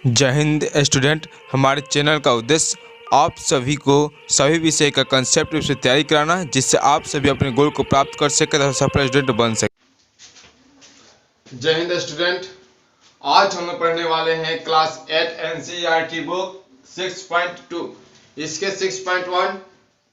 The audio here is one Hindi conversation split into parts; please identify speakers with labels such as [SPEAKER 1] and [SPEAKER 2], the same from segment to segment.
[SPEAKER 1] जय हिंद स्टूडेंट। हमारे चैनल का उद्देश्य आप सभी को सभी विषय का कंसेप्ट से तैयारी कराना है, जिससे आप सभी अपने गोल को प्राप्त कर सके तथा सफल स्टूडेंट बन सके।
[SPEAKER 2] जय हिंद स्टूडेंट। आज हम लोग पढ़ने वाले हैं क्लास 8 एनसीईआरटी बुक 6.2। इसके 6.1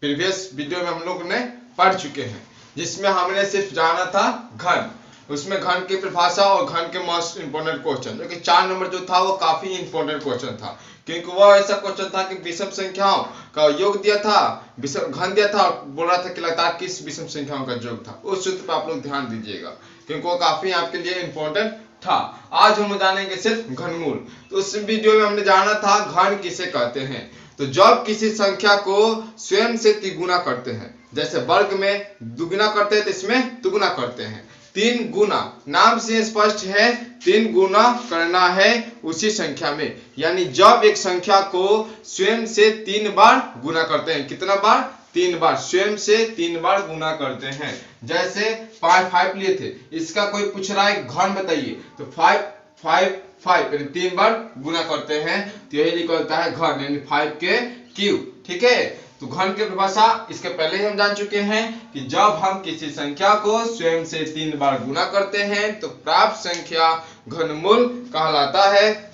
[SPEAKER 2] प्रीवियस वीडियो में हम लोग ने पढ़ चुके हैं, जिसमें हमने सिर्फ जाना था घन, उसमें घन की परिभाषा और घन के मोस्ट इंपोर्टेंट क्वेश्चन, जो कि 4 नंबर जो था वो काफी इंपोर्टेंट क्वेश्चन था, क्योंकि वो ऐसा क्वेश्चन था कि विषम संख्याओं का योग दिया था, विषम घन दिया था, बोल रहा था कि लगातार किस विषम संख्याओं का योग था। उस सूत्र पर आप लोग ध्यान दीजिएगा, क्योंकि वो काफी आपके लिए इंपॉर्टेंट था। आज हम जानेंगे सिर्फ घनमूल। तो उस वीडियो में हमने जाना था घन किसे कहते हैं। तो जब किसी संख्या को स्वयं से तिगुना करते हैं, जैसे वर्ग में दुगुना करते हैं तो इसमें तुगुना करते हैं। 3 गुना, नाम से स्पष्ट है 3 गुना करना है उसी संख्या में, यानी जब एक संख्या को स्वयं से 3 बार गुना करते हैं। कितना बार? 3 बार। स्वयं से 3 बार गुना करते हैं। जैसे 5 लिए थे, इसका कोई पूछ रहा है घन बताइए, तो 5 यानी 3 बार गुना करते हैं, तो यही निकलता है घन, यानी 5 के क्यूब। ठीक है, तो घन की परिभाषा इसके पहले ही हम जान चुके हैं कि जब हम किसी संख्या को स्वयं से 3 बार गुना करते हैं तो प्राप्त संख्या घनमूल कहलाता है।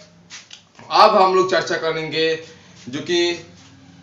[SPEAKER 2] अब हम लोग चर्चा करेंगे जो कि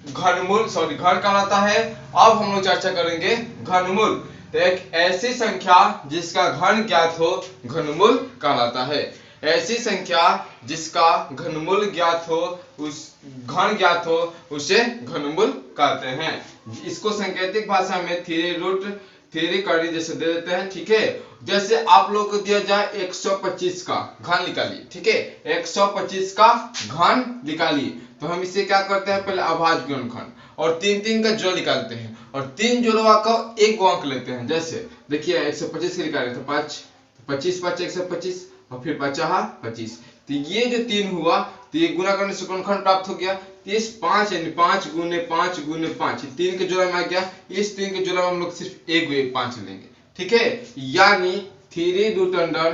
[SPEAKER 2] घन कहलाता है। अब हम लोग चर्चा करेंगे घनमूल। तो एक ऐसी संख्या जिसका घन ज्ञात हो घनमूल कहलाता है। ऐसी संख्या जिसका घनमूल ज्ञात हो, उस घन ज्ञात हो, उसे घनमूल कहते हैं। इसको सांकेतिक भाषा में थ्योरी करनी जैसे दे देते हैं। ठीक है, जैसे आप लोग को दिया जाए 125 का घन निकालिए। ठीक है, 125 का घन निकालिए, तो हम इसे क्या करते हैं, पहले अभाज्य गुणनखंड और 3 का जोड़ निकालते हैं, और 3 जोड़वा का एक को अंक लेते हैं। जैसे देखिए 125 के निकाले तो 5, 25 5 125 और फिर 25। तो ये जो 3 हुआ, तो ये गुना करने से गुणनखंड प्राप्त हो गया। इस 5 यानी 5 गुने 5 गुने 5, 3 के जोड़ा में आ गया। इस 3 के जोड़ा में हम लोग सिर्फ एक 5 लेंगे। ठीक है, यानी 3 रूट अंडर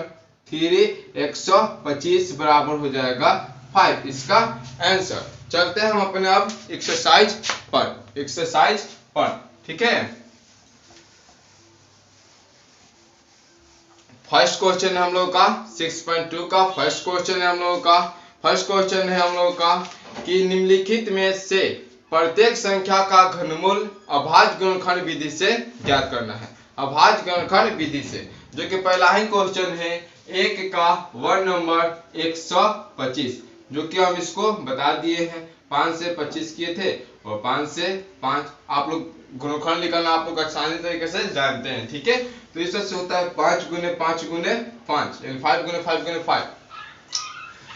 [SPEAKER 2] 3 125 बराबर हो जाएगा 5, इसका आंसर। चलते हैं हम अपने अब एक्सरसाइज पर। ठीक है, फर्स्ट क्वेश्चन है हम लोगों का 6.2 का। फर्स्ट क्वेश्चन है हम लोगों का कि निम्नलिखित में से प्रत्येक संख्या का घनमूल अभाज्य गुणनखंड विधि से ज्ञात करना है। अभाज्य गुणनखंड विधि से, जो कि पहला ही क्वेश्चन है 1 का वर्ग नंबर 125, जो कि हम इसको बता दिए हैं। 5 से 25 किए थे और 5 से 5। आप लोग गुणनखंड निकालना आप लोग आसानी तरीके से जानते हैं। ठीक है, तो इस तरह से होता है 5 गुने 5 गुने 5, यानी 5 गुने 5 गुने 5।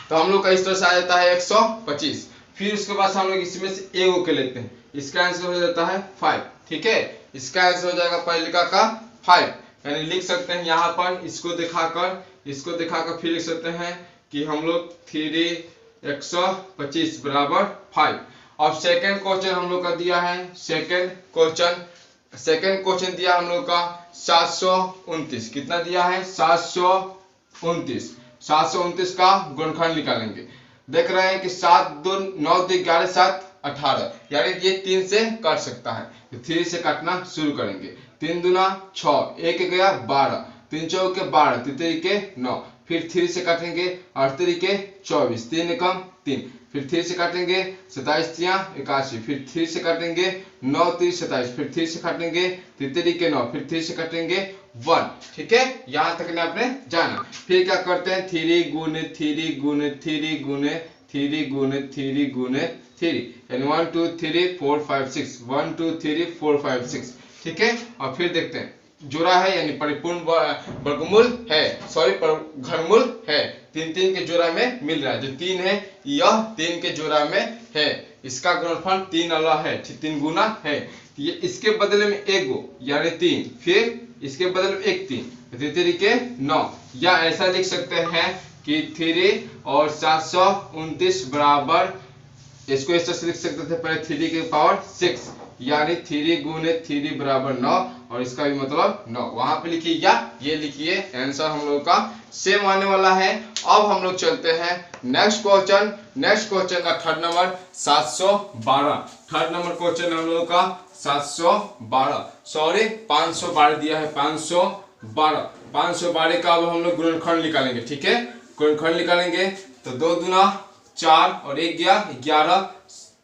[SPEAKER 2] तो हम लोग का इस तरह से आ जाता है 125। फिर उसके बाद हम लोग इसमें से एक के लेते हैं, इसका आंसर हो जाता है 5। ठीक है, इसका आंसर हो जाएगा पहलिका का 5, यानी लिख सकते हैं यहाँ पर इसको दिखाकर फिर लिख सकते हैं कि हम लोग 3 125 बराबर 5। अब सेकेंड क्वेश्चन हम लोग का दिया है, सेकेंड क्वेश्चन दिया हम लोग का 729। कितना दिया है? 729 का गुणनखंड निकालेंगे। देख रहे हैं कि 7 2 9 2 11 7 18, यानी ये 3 से कट सकता है, तो 3 से काटना शुरू करेंगे। 3 दूना 6, 1 गया 12, 3 चौके 12, 3 तरीके 9, फिर 3 से काटेंगे 8 तरीके 24, 3 एकम 3, फिर 3 से काटेंगे 27 3 81, फिर 3 से काटेंगे 9 3 27, फिर 3 से काटेंगे 3 तरीके 9, फिर 3 से काटेंगे 1। ठीक है, यहाँ तक ने आपने जाना। फिर क्या करते हैं 3 गुने 3 गुने 3 गुने 3 गुने 3 गुने 3, यानी 1 2 3 4 5 6, 1 2 3 4 5 6। ठीक है, और फिर देखते हैं जोड़ा है, यानी परिपूर्ण वर्गमूल है, घनमूल है। 3 के जोड़ा में मिल रहा है, जो 3 है यह 3 के जोड़ा में है, इसका गुणनफल 3 अलग है, 3 गुना है। ये इसके बदले में एक गो यानी 3, फिर इसके बदले में एक 3 तरीके 9, या ऐसा लिख सकते हैं कि 3 और 729 बराबर, इसको इस तरह से लिख सकते थे पहले 3 के पावर 6, यानी 3 गुने 3 बराबर 9 और इसका भी मतलब 9 वहां पे लिखिए या ये लिखिए। आंसर हम लोग का सेम आने वाला है। अब हम लोग चलते हैं नेक्स्ट क्वेश्चन का third number 712। Third number question हम लोग का 712 सॉरी 512 दिया है। 512 का अब हम लोग गुणनखंड निकालेंगे। ठीक है, गुणनखंड निकालेंगे तो 2 दूना 4 और 1 गया 11,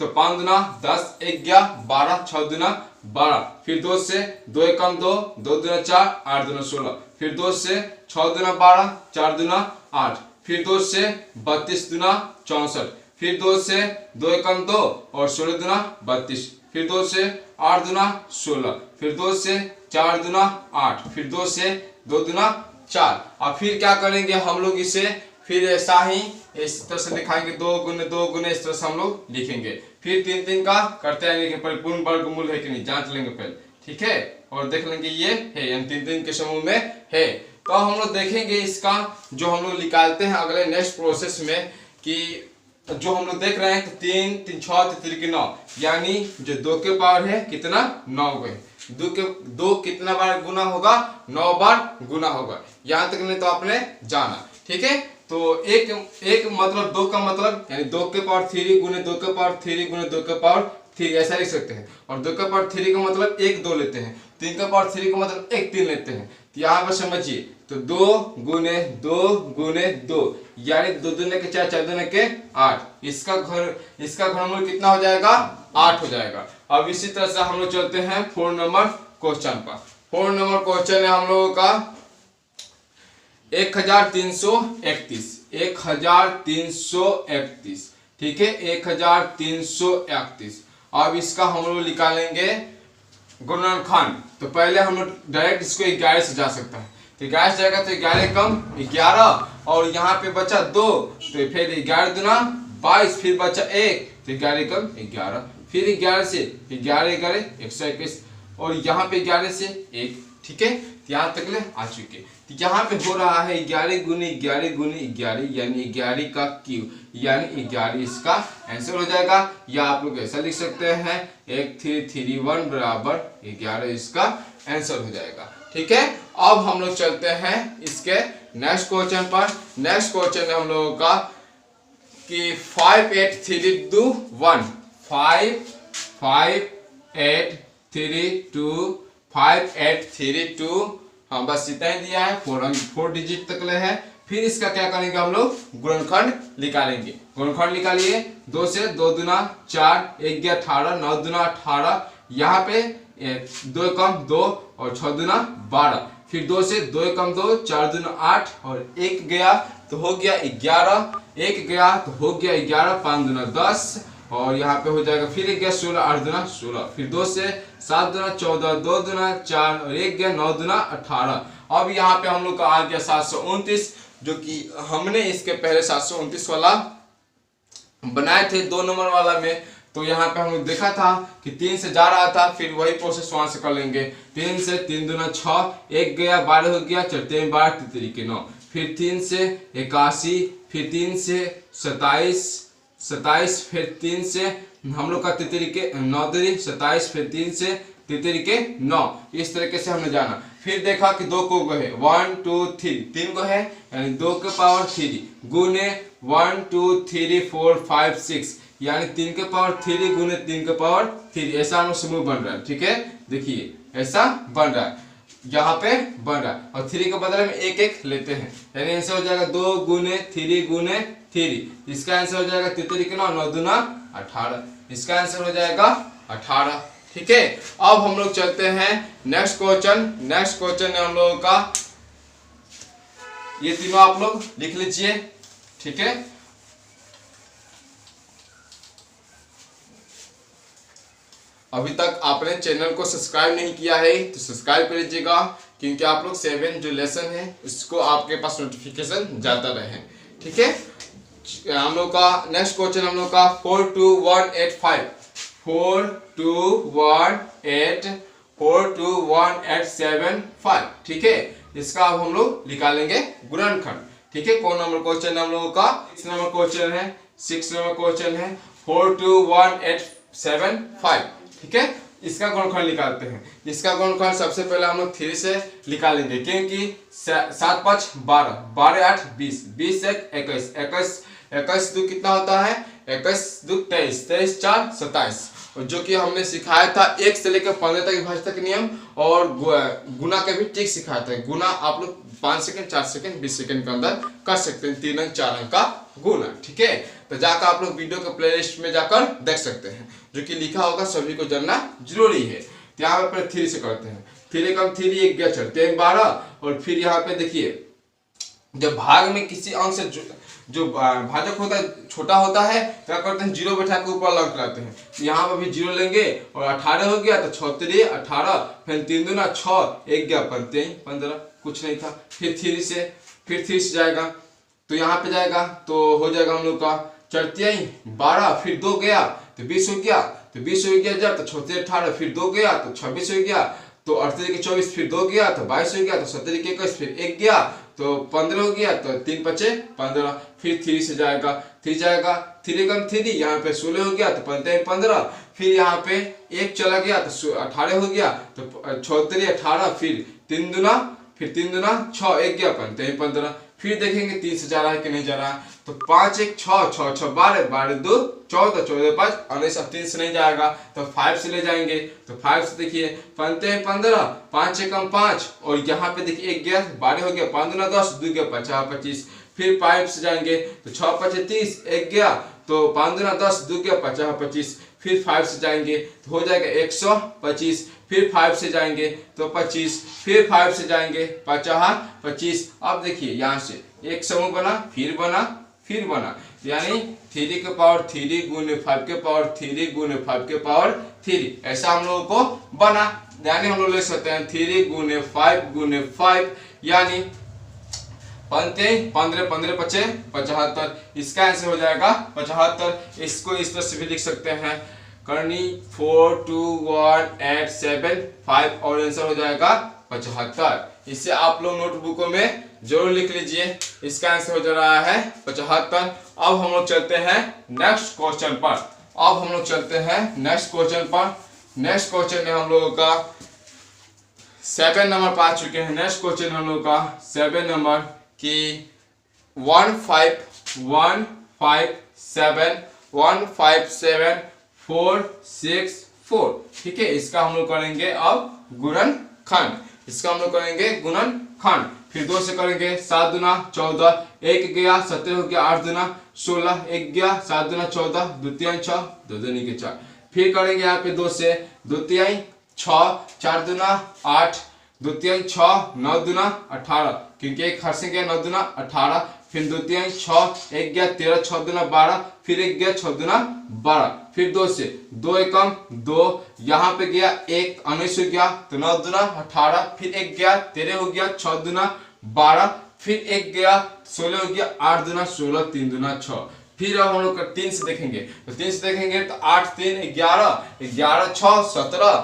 [SPEAKER 2] तो 5 दूना 10, 1 गया 12, 6 दूना 12, फिर 2 से 2 एकम 2, 2 दूना 4, 8 दूना 16, फिर 2 से 6 दूना 12, 4 दूना 8, फिर 2 से 32 दूना 64, फिर 2 से 2 एकम 2 और 16 दूना 32, फिर 2 से 8 दूना 16, फिर 2 से 4 दूना 8, फिर 2 से 2 दूना 4। और फिर क्या करेंगे हम लोग इसे फिर ऐसा ही इस तरह से दिखाएंगे 2 गुने इस तरह से हम लोग लिखेंगे। फिर 3 का करते आएंगे कि परिपूर्ण वर्गमूल है कि नहीं जांच लेंगे पहले। ठीक है, और देख लेंगे ये है यानी 3 के समूह में है। तो हम लोग देखेंगे इसका जो हम लोग निकालते हैं अगले नेक्स्ट प्रोसेस में कि जो हम लोग देख रहे हैं 3 3 6 3 9 यानी जो 2 के पावर है कितना 9 है। 2 कितना बार गुना होगा 9 बार गुना होगा। यहाँ तक नहीं तो आपने जाना। ठीक है, तो एक मतलब 2 का मतलब यानी 2 के पावर 3 गुने 2 के पावर 3 गुने 2 के पावर 3 ऐसा लिख सकते हैं। और 2 के पावर 3 का मतलब 1 2 लेते हैं, 3 के पावर 3 का मतलब 1 3 लेते हैं। तो यहाँ पर समझिए तो 2 गुने 2 यानी 2 दूने के 4 4 दूने के 8, इसका घनमूल कितना हो जाएगा 8 हो जाएगा। अब इसी तरह से हम लोग चलते हैं 4 नंबर क्वेश्चन पर। 4 नंबर क्वेश्चन है हम लोगों का 1331। ठीक है, 1331। अब इसका हम लोग निकालेंगे गुणनखंड। तो पहले हम लोग डायरेक्ट इसको 11 से जा सकता है। तो 11 से जाएगा तो 11 कम 11 और यहाँ पे बचा 2 तो फिर 11 दूना 22, फिर बचा 1 तो 11 कम 11, फिर 11 से 11 11 121 और यहाँ पे 11 से 1। ठीक है, यहाँ तक ले आ चुके। तो यहाँ पे हो रहा है 11 गुने 11 यानी 11 का क्यूब यानी 11 इसका आंसर हो जाएगा। या आप लोग ऐसा लिख सकते हैं 1331 बराबर 11 इसका आंसर हो जाएगा। ठीक है, अब हम लोग चलते हैं इसके नेक्स्ट क्वेश्चन पर। नेक्स्ट क्वेश्चन है हम लोगों का कि 5 8 3 2 1 5 5 8 3 2 5 8 3 2 हाँ बस इतना ही दिया है। 4 डिजिट तक ले है। फिर इसका क्या करेंगे हम लोग गुणनखंड निकालेंगे। गुणनखंड निकालिए 2 से 2 दूना 4 1 गया 18 9 दूना 18 यहाँ पे 2 कम 2 और 6 दूना 12, फिर 2 से 2 कम 2 4 दूना 8 और 1 गया तो हो गया 11, 1 गया तो हो गया 11, 5 दूना 10 और यहाँ पे हो जाएगा फिर 1 गया 16 8 दूना 16, फिर 2 से 7 दूना 14 2 दूना 4 और 1 गया 9 दूना 18। अब यहाँ पे हम लोग का आ गया 729 जो कि हमने इसके पहले 729 वाला बनाए थे 2 नंबर वाला में। तो यहाँ पे हम लोग देखा था कि 3 से जा रहा था, फिर वही प्रोसेस वहां से कर लेंगे। 3 से 3 दूना 6 1 गया 12 हो गया 4 3 12 3 के 9, फिर 3 से 81, फिर 3 से 27 फिर 3 से हम लोग का 3 के 9 27, फिर 3 से 3 के 9 इस तरीके से हमने जाना। फिर देखा कि 2 को है 1 2 3 को है यानी 2 के पावर 3 गुने 1 2 3 4 5 6 यानी 3 के पावर 3 गुने 3 के पावर 3 ऐसा हम समूह बन रहा है। ठीक है, देखिए ऐसा बन रहा है, यहाँ पे बन रहा है और 3 के बदले में 1 1 लेते हैं यानी आंसर हो जाएगा 2 गुने 3 इसका आंसर हो जाएगा 3 के 9 9 दूना 18 इसका आंसर हो जाएगा 18। ठीक है, अब हम लोग चलते हैं नेक्स्ट क्वेश्चन है हम लोगों का ये तीनों आप लोग लिख लीजिए। ठीक है, अभी तक आपने चैनल को सब्सक्राइब नहीं किया है तो सब्सक्राइब कर लीजिएगा क्योंकि आप लोग 7 जो लेसन है उसको आपके पास नोटिफिकेशन जाता रहे। ठीक है, हम लोग का नेक्स्ट क्वेश्चन हम लोग का 42185 ठीक है, इसका अब हम लोग निकालेंगे गुणनखंड। ठीक है, कौन नंबर क्वेश्चन है हम लोगों का 6 नंबर क्वेश्चन है 42185। ठीक है, इसका गुणनखंड निकालते हैं। इसका गुणनखंड सबसे पहले हम लोग 3 से निकालेंगे, क्योंकि 7 5 12, 12 8 20, 20 1 21, 21 2 कितना होता है, 21 2 23, 23 4 27। और जो कि हमने सिखाया था 1 से लेकर 15 तक विभाज्यता के नियम, और गुना का भी ट्रिक सिखाया था। गुना आप लोग 5 सेकंड 4 सेकंड 20 सेकंड के अंदर कर सकते हैं, 3 अंक 4 अंक का गुना। ठीक है, तो जाकर आप लोग वीडियो के प्लेलिस्ट में जाकर देख सकते हैं, जो कि लिखा होगा, सभी को जानना जरूरी है। तो यहाँ पर 3 से करते हैं, 3 कम 3 1 गया, चढ़ते हैं 12। और फिर यहाँ पे देखिए, जब भाग में किसी अंक से जो भाजक होता है छोटा होता है, क्या करते हैं, 0 बैठा के ऊपर लग कराते हैं। तो यहाँ पर भी 0 लेंगे, और 18 हो गया तो 6 3 18, फिर 3 दूना 6, 1 गया 15 15, कुछ नहीं था। फिर 3 से जाएगा, तो यहाँ पे जाएगा तो हो जाएगा हम लोग का चढ़ते 12, फिर 2 गया तो 20 हो गया, तो 20 हो गया जब, तो 6 18, फिर 2 गया तो 26 हो गया, तो 38 के 24, फिर 2 गया तो 22 हो गया, तो 17 के 21, फिर 1 गया तो 15 हो गया, तो 3 5 15। फिर 3 से जाएगा, 3 जाएगा, 3 कम 3, यहाँ पे 16 हो गया, तो 15 15। फिर यहाँ पे 1 चला गया तो 18 हो गया, तो 6 3 18, फिर 3 दूना 6, 1 गया 15 15। फिर देखेंगे 3 से जा रहा है कि नहीं जा रहा है, तो 5 1 6 6 6 12, 12 2 14, 14 5 19। अब 3 से नहीं जाएगा तो 5 से ले जाएंगे, तो 5 से देखिए 15 15, 5 कम 5, और यहाँ पे देखिए 1 गया 12 हो गया, 5 दूना 10, 2 गया 50 25। फिर 5 से जाएंगे तो 6 5 30, 1 गया तो 5 दूना 10, 2 गया 50 25। फिर 5 से जाएंगे तो हो जाएगा 125। फिर 5 से जाएंगे तो 25, फिर 5 से जाएंगे 50 25। अब देखिए यहाँ से एक समूह बना, फिर बना, यानी 3 के पावर 3 गुने 5 के पावर 3 गुने 5 के पावर 3, ऐसा हम लोगों को बना। यानी हम लोग ले सकते हैं 3 गुने 5 गुने 5, यानी 15 15 15 5 75। इसका आंसर हो जाएगा 75। इसको इस तरह से भी लिख सकते हैं, करनी 4 2 1 8 7 5, और आंसर हो जाएगा 75। इसे आप लोग नोटबुकों में जरूर लिख लीजिए। इसका आंसर हो जा रहा है 75। अब हम लोग चलते हैं नेक्स्ट क्वेश्चन पर। नेक्स्ट क्वेश्चन में हम लोगों का 7 नंबर पा चुके हैं। नेक्स्ट क्वेश्चन हम लोग का 7 नंबर की 1 5 1 5 7 1 5 7 4 6 4। ठीक है, इसका हम लोग करेंगे अब गुणनखंड। फिर 2 से करेंगे, 7 दूना 14, 1 गया 17 हो गया, 8 दूना 16, 1 गया 7 दूना 14, 2 3 6, 2 दूनी के 4। फिर करेंगे यहाँ पे 2 से, 2 3 6, 4 दूना 8, 2 3 6, 9 दूना 18, क्योंकि एक हर से गया 9 दूना 18। फिर 2 3 6, 1 गया 13, 6 दूना 12, फिर 1 गया 6 दूना 12। फिर 2 से, 2 एकम 2, यहाँ पे गया 1 19 हो गया, तो 9 दूना 18, फिर 1 गया 13 हो गया, 6 दूना 12, फिर 1 गया 16 हो गया, 8 दूना 16, 3 दूना 6। फिर अब हम लोग 3 से देखेंगे, तो 3 से देखेंगे तो 8 3 11, 11 6 17,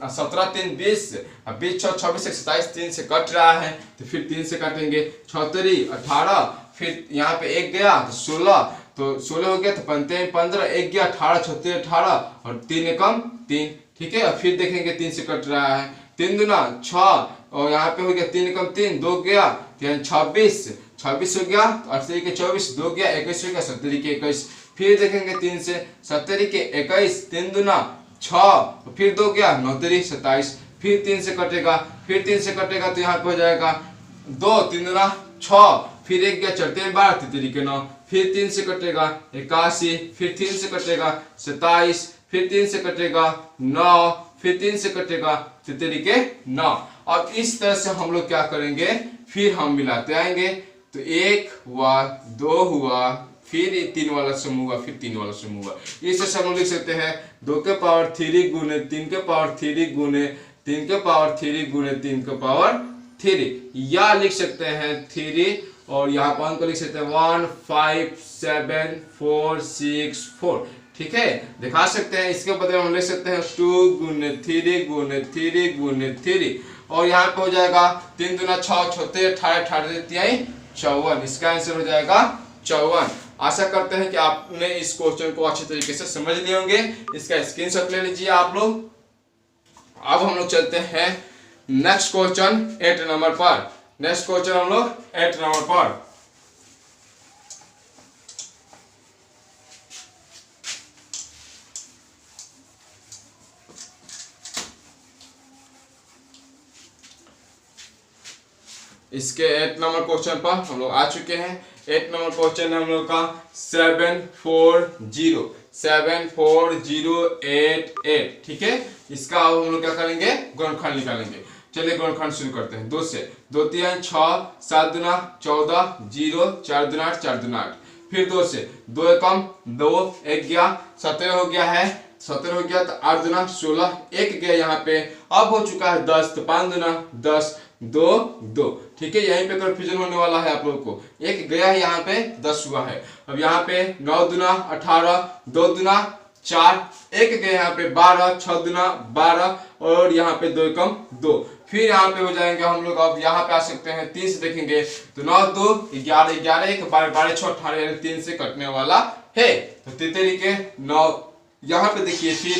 [SPEAKER 2] 17 3 20, 20 6 26 27, 3 से कट रहा है, तो फिर 3 से काटेंगे, 6 3 18, फिर यहाँ पे 1 गया तो 16, तो 16 हो गया, तो 15 15, 1 गया 18, 6 18, और 3 एकम 3। ठीक है, फिर देखेंगे 3 से कट रहा है, 3 दूना 6, और यहाँ पे हो गया 3 एकम 3, 2 गया 26 26 हो गया, 18 के 24, 2 गया 21 हो गया, 17 के 21। फिर देखेंगे 3 से, 17 के 21, 3 दूना 6, फिर 2 गया 9 3 27। फिर 3 से कटेगा, तो यहाँ पे हो जाएगा 2 3 दूना 6, फिर 1 गया 4 12, 3 के 9। फिर 3 से कटेगा 81, फिर 3 से कटेगा 27, फिर 3 से कटेगा 9, फिर 3 से कटेगा 3 के 9। अब इस तरह से हम लोग क्या करेंगे, फिर हम मिलाते आएंगे, तो 1 हुआ, 2 हुआ, फिर 3 वाला समूह हुआ, फिर 3 वाला समूह हुआ। इस तरह से हम लिख सकते हैं 2 के पावर 3 गुने 3 के पावर 3 गुने 3 के पावर 3 गुने 3 के पावर 3, या लिख सकते हैं 3, और यहाँ पर को लिख सकते हैं 1 5 7 4 6 4। ठीक है, दिखा सकते हैं। इसके बदले हम लिख सकते हैं 2 गुने 3 गुने 3 गुने 3, और यहाँ पे हो जाएगा 3 दूना 6, 6 18 18 54। इसका आंसर हो जाएगा 54। आशा करते हैं कि आपने इस क्वेश्चन को अच्छी तरीके से समझ लिए होंगे। इसका स्क्रीनशॉट ले लीजिए आप लोग। अब हम लोग चलते हैं नेक्स्ट क्वेश्चन 8 नंबर पर। नेक्स्ट क्वेश्चन हम लोग 8 नंबर पर। इसके 8 नंबर क्वेश्चन पर हम लोग आ चुके हैं। 8 नंबर क्वेश्चन है हम लोग का 74088। ठीक है, इसका अब हम लोग क्या करेंगे, गुणनखंड निकालेंगे। चलिए गुणनखंड शुरू करते हैं। 2 से 2 3 6 7 दूना 14 0 4 दूना 8 4 दूना 8। फिर 2 से 2 एकम 2 1 गया 17 हो गया है। 17 हो गया तो 8 दूना 16 1 गया यहाँ पे। अब हो चुका है 10 तो 5 दूना 10 2 2। ठीक है, यहीं पे कन्फ्यूजन होने वाला है आप लोगों को। 1 गया है यहाँ पे 10 हुआ है। अब यहाँ पे 9 दूना 18 2 दूना 4 1 गया यहाँ पे 12 6 दूना 12 और यहाँ पे 2 एकम 2। फिर यहाँ पे हो जाएंगे हम लोग। अब यहाँ पे आ सकते हैं 3 से देखेंगे तो 9 2 11 11 1 12 12 6 18 यानी 3 से कटने वाला है। तो 3 तरीके 9। यहाँ पे देखिए फिर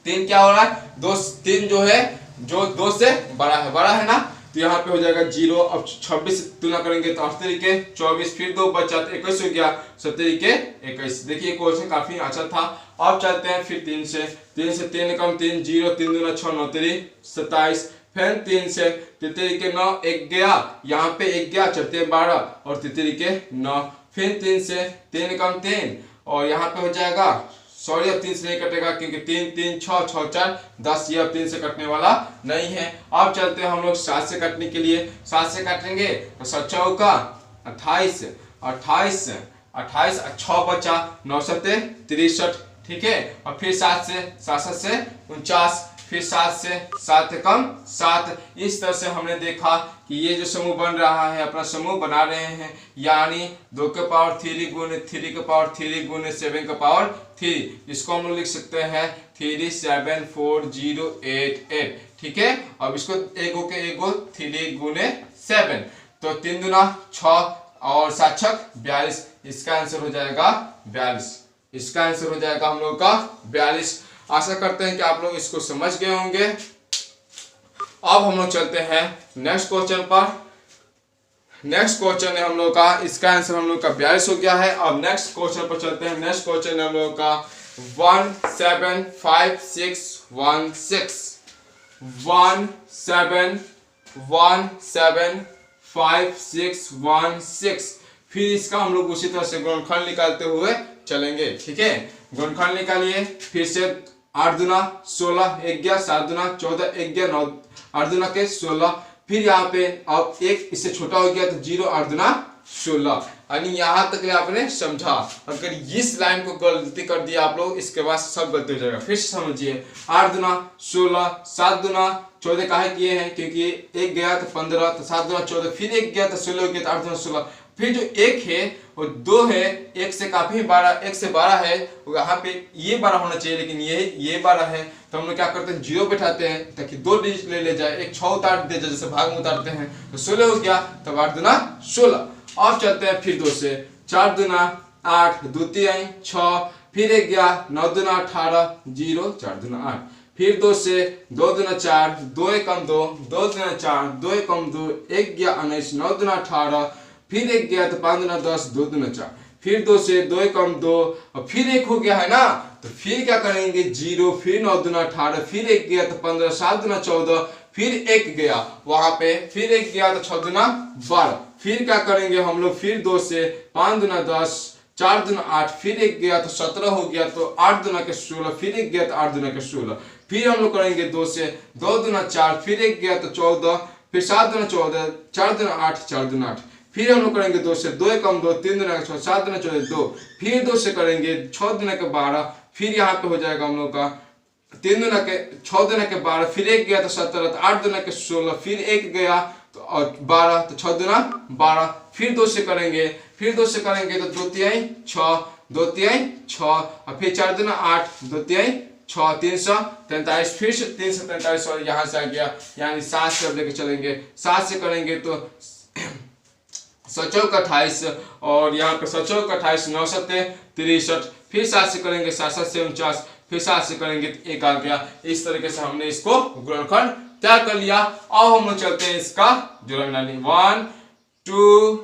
[SPEAKER 2] 3 क्या हो रहा है, 2 3 जो है जो 2 से बड़ा है ना, तो यहाँ पे हो जाएगा 0। अब 26 तुलना करेंगे तो 8 तरीके 24 फिर 2 बचा तो 21 हो गया 7 तरीके 21। देखिए क्वेश्चन काफी अच्छा था। अब चलते हैं फिर 3 से 3 कम 3 0 3 दूना 6 9 3 27। फिर 3 से 3 तरीके 9 1 गया यहाँ पे 1 गया 4 12 और 3 तरीके 9। फिर 3 से 3 कम 3 और यहाँ पे हो जाएगा, सॉरी अब 3 से नहीं कटेगा क्योंकि 3 3 6 6 4 10, ये अब 3 से कटने वाला नहीं है। अब चलते हैं हम लोग 7 से कटने के लिए। 7 से काटेंगे तो 7 चौका 28 28 28 6 बचा 9 7 63। ठीक है, और फिर 7 से 49 फिर 7 से 7 कम 7। इस तरह से हमने देखा कि ये जो समूह बन रहा है अपना समूह बना रहे हैं, यानी 2 के पावर 3 गुने 3 के पावर 3 गुने 7 के पावर 3। इसको हम लोग लिख सकते हैं 374088। ठीक है, अब इसको एगो के एगो 3 गुने 7 तो 3 दूना 6 और 7 छक 42। इसका आंसर हो जाएगा 42। इसका आंसर हो जाएगा हम लोग का 42। आशा करते हैं कि आप लोग इसको समझ गए होंगे। अब हम लोग चलते हैं नेक्स्ट क्वेश्चन पर। नेक्स्ट क्वेश्चन है हम लोग का, इसका आंसर हम लोग का 42 हो गया है। अब नेक्स्ट क्वेश्चन पर चलते हैं। नेक्स्ट क्वेश्चन है हम लोग का 175616। फिर इसका हम लोग उसी तरह से गुणनखंड निकालते हुए चलेंगे। ठीक है, गुणनखंड निकालिए। फिर से 8 दूना 16 1 गया 7 दूना 14 1 गया 9 8 दूना के 16। फिर यहाँ पे अब 1 इससे छोटा हो गया तो 0 8 दूना 16। यानी यहाँ तक आपने समझा। अगर इस लाइन को गलती कर दिया आप लोग, इसके बाद सब गलती हो जाएगा। फिर से समझिए 8 दूना 16 7 दूना 14 काहे किए हैं, क्योंकि 1 गया तो 15 तो 7 दूना 14 फिर 1 गया तो 16 हो गया तो 8 दूना 16। फिर जो 1 है वो 2 है, 1 से काफी 12 1 से 12 है, यहाँ पे ये 12 होना चाहिए लेकिन ये 12 है। तो हम लोग क्या करते हैं 0 बैठाते हैं ताकि 2 डिजिट ले जाए, एक 6 उतार दे जाए जैसे भाग में उतारते हैं तो 16 हो गया। तब 8 दूना 16। अब चलते हैं फिर 2 से 4 दूना 8 2 3 6 फिर 1 गया 9 दूना 18 0 4 दूना 8। फिर 2 से 2 दूना 4 2 एकम 2 2 दूना 4 2 एकम 2 1 गया 19 9 दूना 18। फिर 1 गया तो 5 दूना 10 2 दूना 4। फिर 2 से 2 एकम 2 और फिर 1 हो गया है ना, तो फिर क्या करेंगे 0 फिर 9 दूना 18 फिर 1 गया तो 15 7 दूना 14 फिर 1 गया वहां पे फिर 1 गया तो 6 दूना 12। फिर क्या करेंगे हम लोग फिर 2 से 5 दूना 10 4 दूना 8 फिर 1 गया तो 17 हो गया तो 8 दूना के 16 फिर 1 गया तो 8 दूना के 16। फिर हम लोग करेंगे 2 से 2 दूना 4 फिर 1 गया तो 14 फिर 7 दूना 14 4 दूना 8 4 दूना 8। फिर हम लोग करेंगे 2 से 2 एकम 2 3 दूना 6 7 दूना 14 2। फिर 2 से करेंगे 6 दूना के 12 फिर यहाँ पे हो जाएगा हम लोग का 3 दूना के 6 दूना के 12 फिर 1 गया तो 17 तो 8 दूना के 16 फिर 1 गया तो और 12 तो 6 दूना 12। फिर 2 से करेंगे तो 2 3 6 2 3 6 और फिर 4 दूना 8 2 3 6 343। फिर से 343 और यहाँ से आ गया, यानी 7 से अब लेके चलेंगे। 7 से करेंगे तो सचौक 28 और यहाँ पे सचौक 28 9 सत्ते 63, फिर 7 से करेंगे 7 7 से 49, फिर 7 से करेंगे 1 आ गया। इस तरीके से हमने इसको गुणनखंड तैयार कर लिया। अब हम लोग चलते हैं इसका जोड़ मिलाने 1 2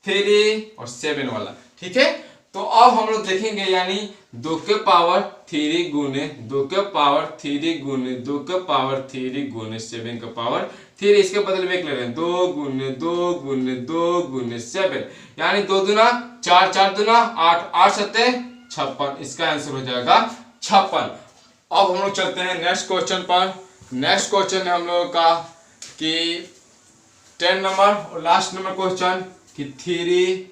[SPEAKER 2] 3 और 7 वाला, ठीक है। तो अब हम लोग देखेंगे यानी 2 के पावर 3 गुने 2 के पावर 3 गुने 2 के पावर 3 गुने 7 के पावर 3, इसके बदले में एक ले रहे हैं 2 गुने 2 गुने 2 गुने 7, यानी 2 दूना 4 4 दूना 8 8 सत्ते 56, इसका आंसर हो जाएगा 56। अब हम लोग चलते हैं नेक्स्ट क्वेश्चन पर। नेक्स्ट क्वेश्चन है हम लोगों का कि 10 नंबर और लास्ट नंबर क्वेश्चन कि 3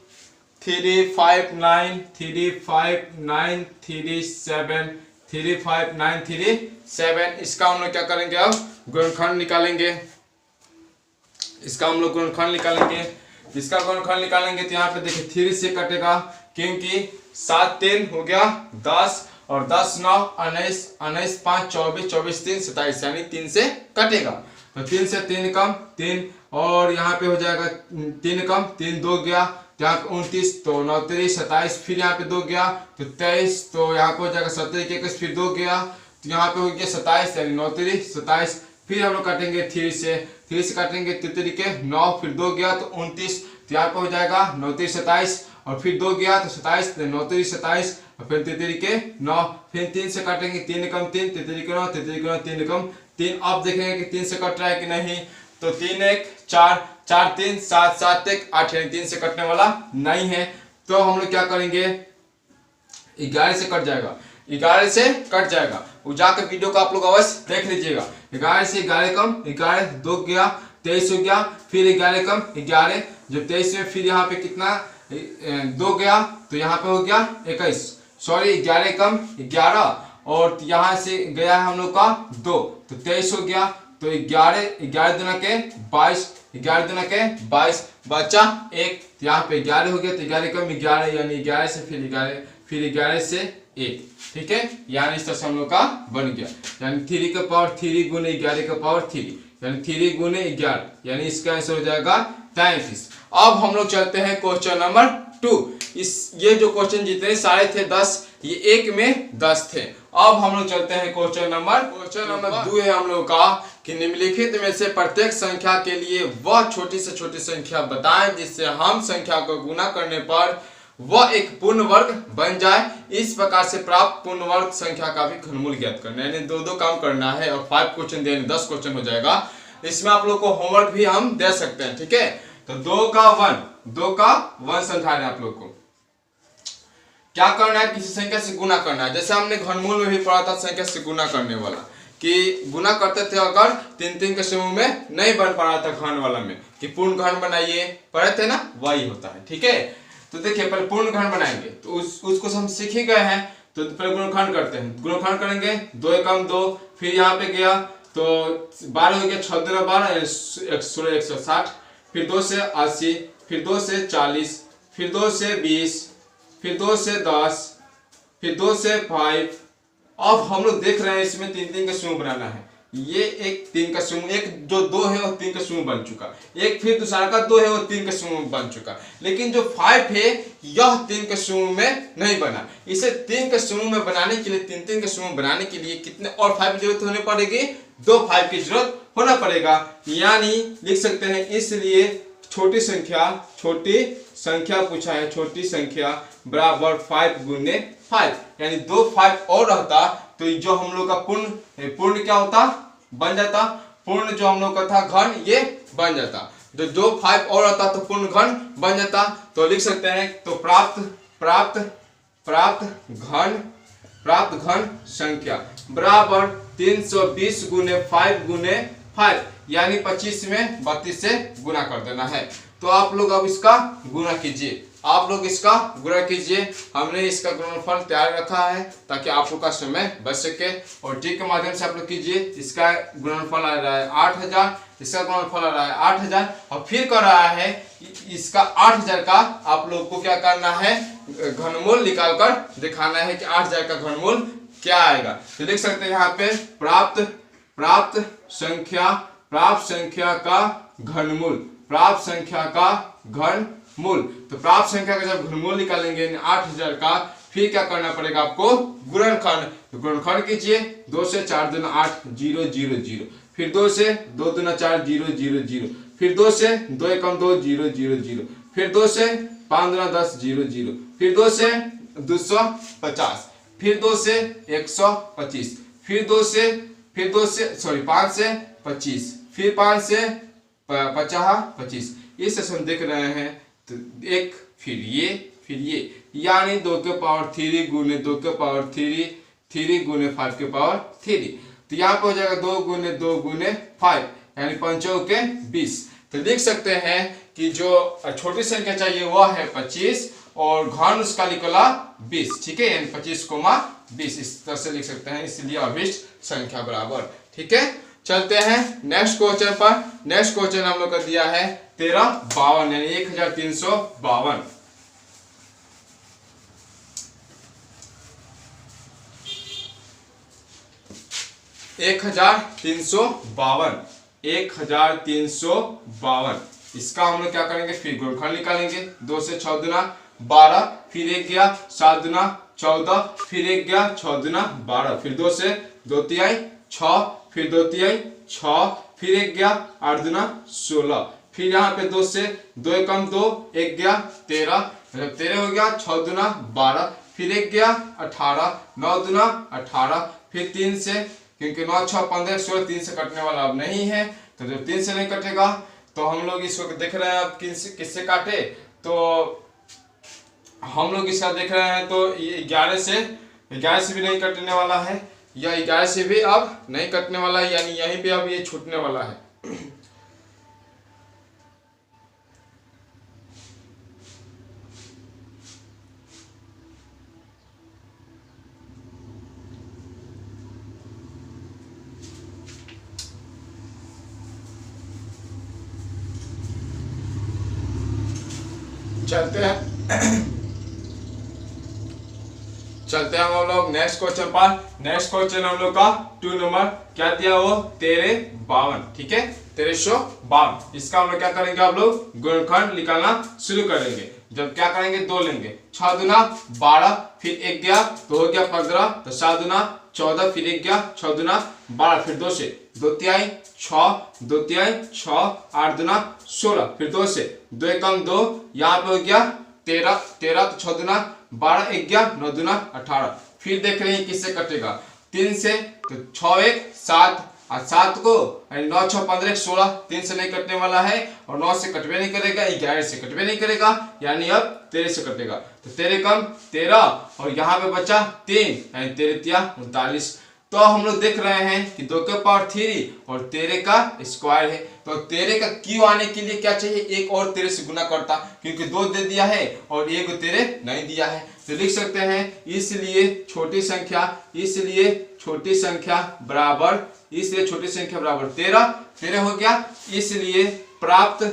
[SPEAKER 2] 3 5 9 3 5 9 3 7 3 5 9 3 7, इसका हम लोग क्या करेंगे, अब गुणनखंड निकालेंगे। इसका हम लोग गुणनखंड निकालेंगे। इसका गुणनखंड निकालेंगे तो यहाँ पे देखिए 3 से कटेगा, क्योंकि 7 3 हो गया 10 और 10 9 19 19 5 24 24 3 27, यानी 3 से कटेगा। तो 3 से 3 कम 3 और यहाँ पे हो जाएगा 3 कम 3 2 गया, यहाँ पे 29 तो 9 3 27, फिर यहाँ पे 2 गया तो 23, तो यहाँ पे हो जाएगा 17 21, फिर 2 गया तो यहाँ पे हो गया 27, यानी 9 3 27, फिर हम लोग काटेंगे 3 से काटेंगे 3 के 9, फिर 2 गया तो 29, तो यहाँ पे हो जाएगा 9 3 27 और फिर 2 गया तो 27, 9 3 27 और फिर 3 के 9, फिर 3 से काटेंगे 3 कम 3 3 के 9 3 के 9 3 कम 3। अब देखेंगे कि 3 से कट रहा है कि नहीं, तो 3 1 4 4 3 7 7 1 8, यानी 3 से कटने वाला नहीं है। तो हम लोग क्या करेंगे, 11 से कट जाएगा, 11 से कट जाएगा। वो जाकर वीडियो को आप लोग अवश्य देख लीजिएगा। 11 से 11 कम 11 2 गया 23 हो गया, फिर 11 कम 11, जब 23 में फिर यहाँ पे कितना 2 गया तो यहाँ पे हो गया 21, सॉरी 11 कम 11 और यहाँ से गया है हम लोग का 2 तो 23 हो गया। तो 11 दुना के 22, 11 दुना के 22 बचा 1, तो यहाँ पे 11 हो गया तो 11 कम 11, यानी 11 से फिर 11 से 1, ठीक है। यानी इस तरह से हम लोग का बन गया, यानी 3 का पावर 3 गुने 11 का पावर 3, यानी 3 गुने 11, यानी इसका आंसर हो जाएगा 33। अब हम लोग चलते हैं क्वेश्चन नंबर 2। ये जो क्वेश्चन जितने सारे थे 10, ये एक में 10 थे। अब हम लोग चलते हैं क्वेश्चन नंबर 2 है हम लोग का कि निम्नलिखित में से प्रत्येक संख्या के लिए वह छोटी से छोटी संख्या बताएं जिससे हम संख्या को गुना करने पर वह एक पूर्ण वर्ग बन जाए। इस प्रकार से प्राप्त पूर्ण वर्ग संख्या का भी घनमूल ज्ञात करना है, यानी 2 काम करना है और 5 क्वेश्चन देने 10 क्वेश्चन हो जाएगा। इसमें आप लोग को होमवर्क भी हम दे सकते हैं, ठीक है। तो 2 का 1 समझाना है आप लोग को। क्या करना है, किसी संख्या से गुना करना है। जैसे हमने घनमूल में भी पढ़ा था संख्या से गुना करने वाला, कि गुना करते थे अगर 3 के समूह में नहीं बन पा रहा था घन वाला में, कि पूर्ण घन बनाइए, पढ़े थे ना, वही होता है, ठीक है। तो देखिए पहले पूर्ण घन बनाएंगे तो उसको हम सीख ही गए हैं। तो पहले गुणनखंड करते हैं, गुणनखंड करेंगे 2 एकम 2, फिर यहाँ पे गया तो 12 हो गया 6 दूना 12 16 160, फिर 2 से 80, फिर 2 से 40, फिर 2 से 20, फिर 2 से 10, फिर 2 से 5। अब हम लोग देख रहे हैं इसमें 3 का समूह बनाना है। ये एक 3 का समूह, एक जो 2 है वो 3 का समूह बन चुका, एक फिर दूसरा का 2 है वो 3 का समूह बन चुका, लेकिन जो 5 है यह 3 के समूह में नहीं बना। इसे 3 के समूह में बनाने के लिए 3 के समूह बनाने के लिए कितने और 5 की जरूरत होने पड़ेगी, 2 5 की जरूरत होना पड़ेगा। यानी लिख सकते हैं, इसलिए छोटी संख्या पूछा है, छोटी संख्या बराबर 5 गुने 5, यानी 2 5 और रहता तो जो हम लोग का पूर्ण क्या होता, बन जाता। पूर्ण जो हम लोग का था घन, ये बन जाता। तो 2 5 और रहता तो पूर्ण घन बन जाता। तो लिख सकते हैं, तो प्राप्त घन संख्या बराबर 320 गुने 5 गुने 5, यानी 25 में 32 से गुना कर देना है। तो आप लोग अब इसका गुना कीजिए, हमने इसका गुणनफल तैयार रखा है ताकि आप लोग का समय बच सके, और ट्रिक के माध्यम से आप लोग कीजिए। इसका गुणनफल आ रहा है 8000, इसका गुणनफल आ रहा है 8000, और फिर कर रहा है इसका 8000 का आप लोग को क्या करना है, घनमूल निकाल कर दिखाना है कि 8000 का घनमूल क्या आएगा। तो देख सकते हैं यहाँ पे प्राप्त संख्या का घनमूल, मूल। तो प्राप्त संख्या का जब घनमूल निकालेंगे 8000 का, फिर क्या करना पड़ेगा आपको, गुणनखंड। तो गुणनखंड कीजिए, 2 से 4 दूना 8 0 0 0, फिर 2 से 2 दूना 4 0 0 0, फिर 2 से 2 एकम 2 0 0 0, फिर 2 से 5 दूना 10 0 0, फिर 2 से 250, फिर 2 से 125, फिर 2 से 5 से 25, फिर 5 से 50 इस हम देख रहे हैं। तो एक फिर ये यानी 2 के पावर 3 गुने 2 के पावर 3 गुने 5 के पावर 3। तो यहाँ पे हो जाएगा 2 गुने 2 गुने 5 यानी 5 के 20। तो लिख सकते हैं कि जो छोटी संख्या चाहिए वह है 25 और घन उसका निकला 20। ठीक है, यानी 25,20 इस तरह से लिख सकते हैं, इसलिए अभिष्ट संख्या बराबर। ठीक है, चलते हैं नेक्स्ट क्वेश्चन पर। नेक्स्ट क्वेश्चन हम लोग का दिया है 1352 यानी 1352। एक 1352 इसका हम लोग क्या करेंगे, फिर गुणनखंड निकालेंगे। 2 से 6 दूना 12, फिर 1 गया 7 दूना 14, फिर 1 गया 6 दूना 12, फिर 2 से 2 तिहाई 6, फिर 2 तिहाई 6, फिर 1 गया 8 दूना 16, फिर यहाँ पे 2 से 2 एकम 2, 1 गया 13, 13 हो गया 6 दूना 12, फिर 1 गया 18, 9 दूना 18, फिर 3 से, क्योंकि 9 6 15 16 3 से कटने वाला अब नहीं है, तो जब 3 से नहीं कटेगा तो हम लोग इसको देख रहे हैं अब किससे काटे। तो हम लोग इसका देख रहे हैं तो 11 से भी नहीं कटने वाला है, या 11 से भी अब नहीं कटने वाला है, यानी यहीं पे अब ये छूटने वाला है। चलते हैं हम लोग नेक्स्ट क्वेश्चन पर। नेक्स्ट क्वेश्चन हम लोग का 2 नंबर क्या दिया, वो 1352। ठीक है, 1352 इसका हम लोग क्या करेंगे, आप लोग गुणनखंड निकालना शुरू करेंगे। जब क्या करेंगे, 2 लेंगे, 6 दूना 12, फिर 1 गया तो हो गया 15, तो 7 दूना 14, फिर 1 गया 6 दूना 12, फिर 2 से 2 तिहाई 6, 2 तिहाई 6, 8 दूना 16, फिर 2 से 2 एकम 2, यहाँ पे हो गया 13, तो 6 दूना 12, 1 गया 9 दूना 18, फिर देख रहे हैं किससे कटेगा, 3 से, तो 6 1 7 और 7 को 9 6 15 16 3 से नहीं कटने वाला है, और 9 से कटवे नहीं करेगा, 11 से कटवे नहीं करेगा, यानी अब 13 से कटेगा। तो 13 कम 13 और यहाँ पे बचा 3 यानी 13 तिया 39। तो हम लोग देख रहे हैं कि 2 के पावर 3 और 13 का स्क्वायर है। तो 13 का क्यू आने के लिए क्या चाहिए, एक और 13 से गुना करता, क्योंकि 2 दे दिया है और 1 13 नहीं दिया है। तो लिख सकते हैं इसलिए छोटी संख्या बराबर 13 हो गया, इसलिए प्राप्त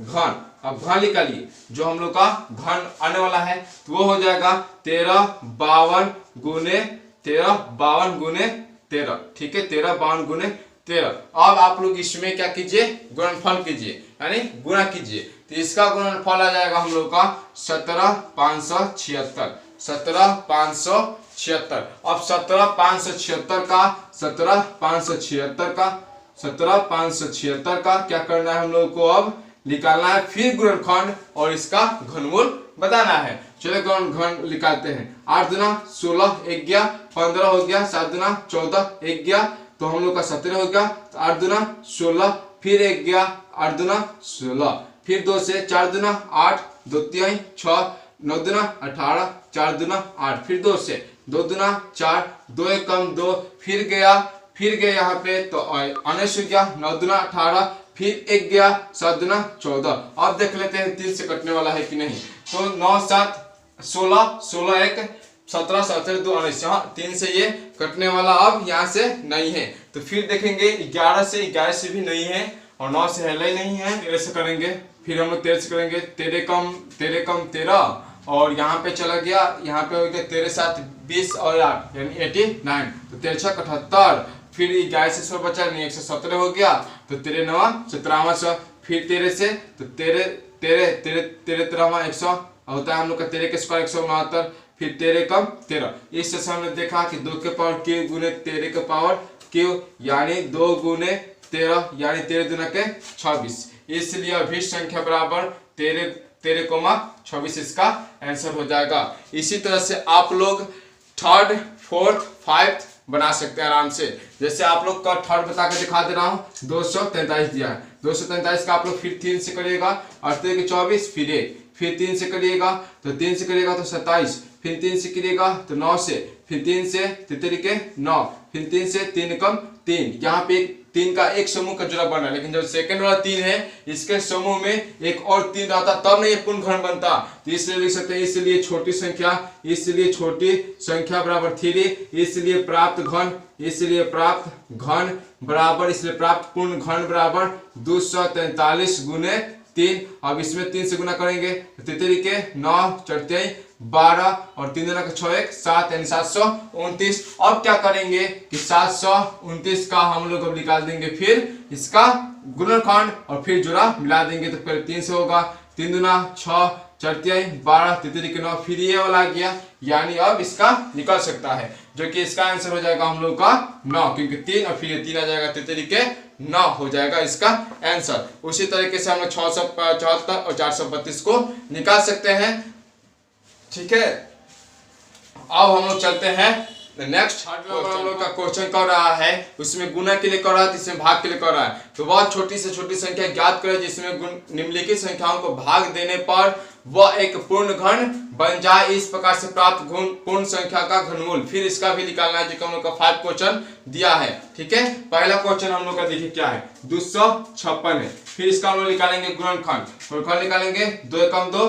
[SPEAKER 2] घन। अब घन निकालिए, जो हम लोग का घन आने वाला है तो वो हो जाएगा 1352 गुने 13। ठीक है, 1352 गुने 13। अब आप लोग इसमें क्या कीजिए, गुणनफल कीजिए यानी गुणा कीजिए। तो इसका गुणनफल आ जाएगा हम लोग का 17,576। 17,576। अब 17,576 का क्या करना है हम लोग को, अब निकालना है फिर गुणनखंड और इसका घनमूल बताना है। चलो घन निकालते हैं। 8 दूना 16, 1 गया 15 हो गया, 7 दूना 14, 1 गया तो हम लोग का 17 हो गया। तो 8 दूना 16, फिर 1 गया 8 दूना 16, फिर 2 से 4 दूना 8, 2 तिहाई 6, 9 दूना 18, 4 दूना 8, फिर 2 से 2 दूना 4, 2 एकम 2, फिर गया यहाँ पे तो 19 हो गया, 9 दूना 18, फिर 1 गया 7 दूना 14। अब देख लेते हैं 3 से कटने वाला है कि नहीं। तो 9 7 16, 16 1 17, 17 2 19, यहाँ 3 से ये कटने वाला अब यहाँ से नहीं है। तो फिर देखेंगे 11 से भी नहीं है और 9 से है नहीं है, 13 से करेंगे, फिर हम लोग 13 से करेंगे। 13 कम 13 और यहाँ पे चला गया, यहाँ पे हो गया 13 7 20 और 8 यानी 89। तो 13 6 78, फिर 11 से 16 बचा नहीं, 117 हो गया। तो 13 9 17, फिर 13 से तो 13 13 13 13 13वां 100 होता है हम लोग का 13 के स्क्वायर 169, फिर 13 कम 13। इस से हमने देखा कि 2 के पावर क्यू गुने 13 के पावर क्यू यानी 2 गुने 13 यानी 13 दूना के 26। इसलिए अभी संख्या बराबर 13,26 इसका आंसर हो जाएगा। इसी तरह से आप लोग थर्ड, फोर्थ, फाइव्थ बना सकते हैं आराम से। जैसे आप लोग का थर्ड बता के दिखा दे रहा हूँ, 243 दिया है, 243 का आप लोग फिर 3 से करिएगा, 8 के 24, फिर 1, फिर 3 से करिएगा तो 3 से करिएगा तो 27, फिर 3 से करिएगा तो 9 से, फिर 3 से 3 के 9, फिर 3 से 3 कम 3। यहाँ पे 3 का एक समूह का जोड़ा बना, लेकिन जो सेकंड वाला 3 है इसके समूह में एक और 3 रहता तब नहीं ये पूर्ण घन बनता। तो इसलिए लिख सकते हैं इसलिए छोटी संख्या, इसलिए छोटी संख्या बराबर 3, इसलिए प्राप्त घन, इसलिए प्राप्त घन बराबर, इसलिए प्राप्त पूर्ण घन बराबर 243 गुने 3। अब इसमें 3 से गुना करेंगे तो 3 के 9 4 12 और 3 दूना का 6 1 7 यानी 729। अब क्या करेंगे कि 729 का हम लोग अब निकाल देंगे, फिर इसका गुणनखंड और फिर जोड़ा मिला देंगे। तो पहले 3 से होगा, 3 दूना 6 4 12 3 के 9, फिर ये वाला आ गया, यानी अब इसका निकल सकता है, जो कि इसका आंसर हो जाएगा हम लोग का 9, क्योंकि 3 और फिर 3 आ जाएगा 3 के 9 हो जाएगा इसका आंसर। उसी तरीके से हम लोग 674 और 432 को निकाल सकते हैं। ठीक है, अब हम लोग चलते हैं नेक्स्ट। हम लोग का क्वेश्चन कर रहा है, उसमें गुना के लिए कर रहा है, इसमें भाग के लिए कर रहा है। तो वह छोटी से छोटी संख्या ज्ञात करें जिसमें निम्नलिखित संख्याओं को भाग देने पर वह एक पूर्ण घन बन जाए, इस प्रकार से प्राप्त पूर्ण संख्या का घनमूल। फिर इसका भी निकालना है, जो हम लोग का 5 क्वेश्चन दिया है। ठीक है, पहला क्वेश्चन हम लोग का देखिए क्या है, 256 है। फिर इसका हम लोग निकालेंगे गुणनखंड, गुणनखंड निकालेंगे 2 कम 2,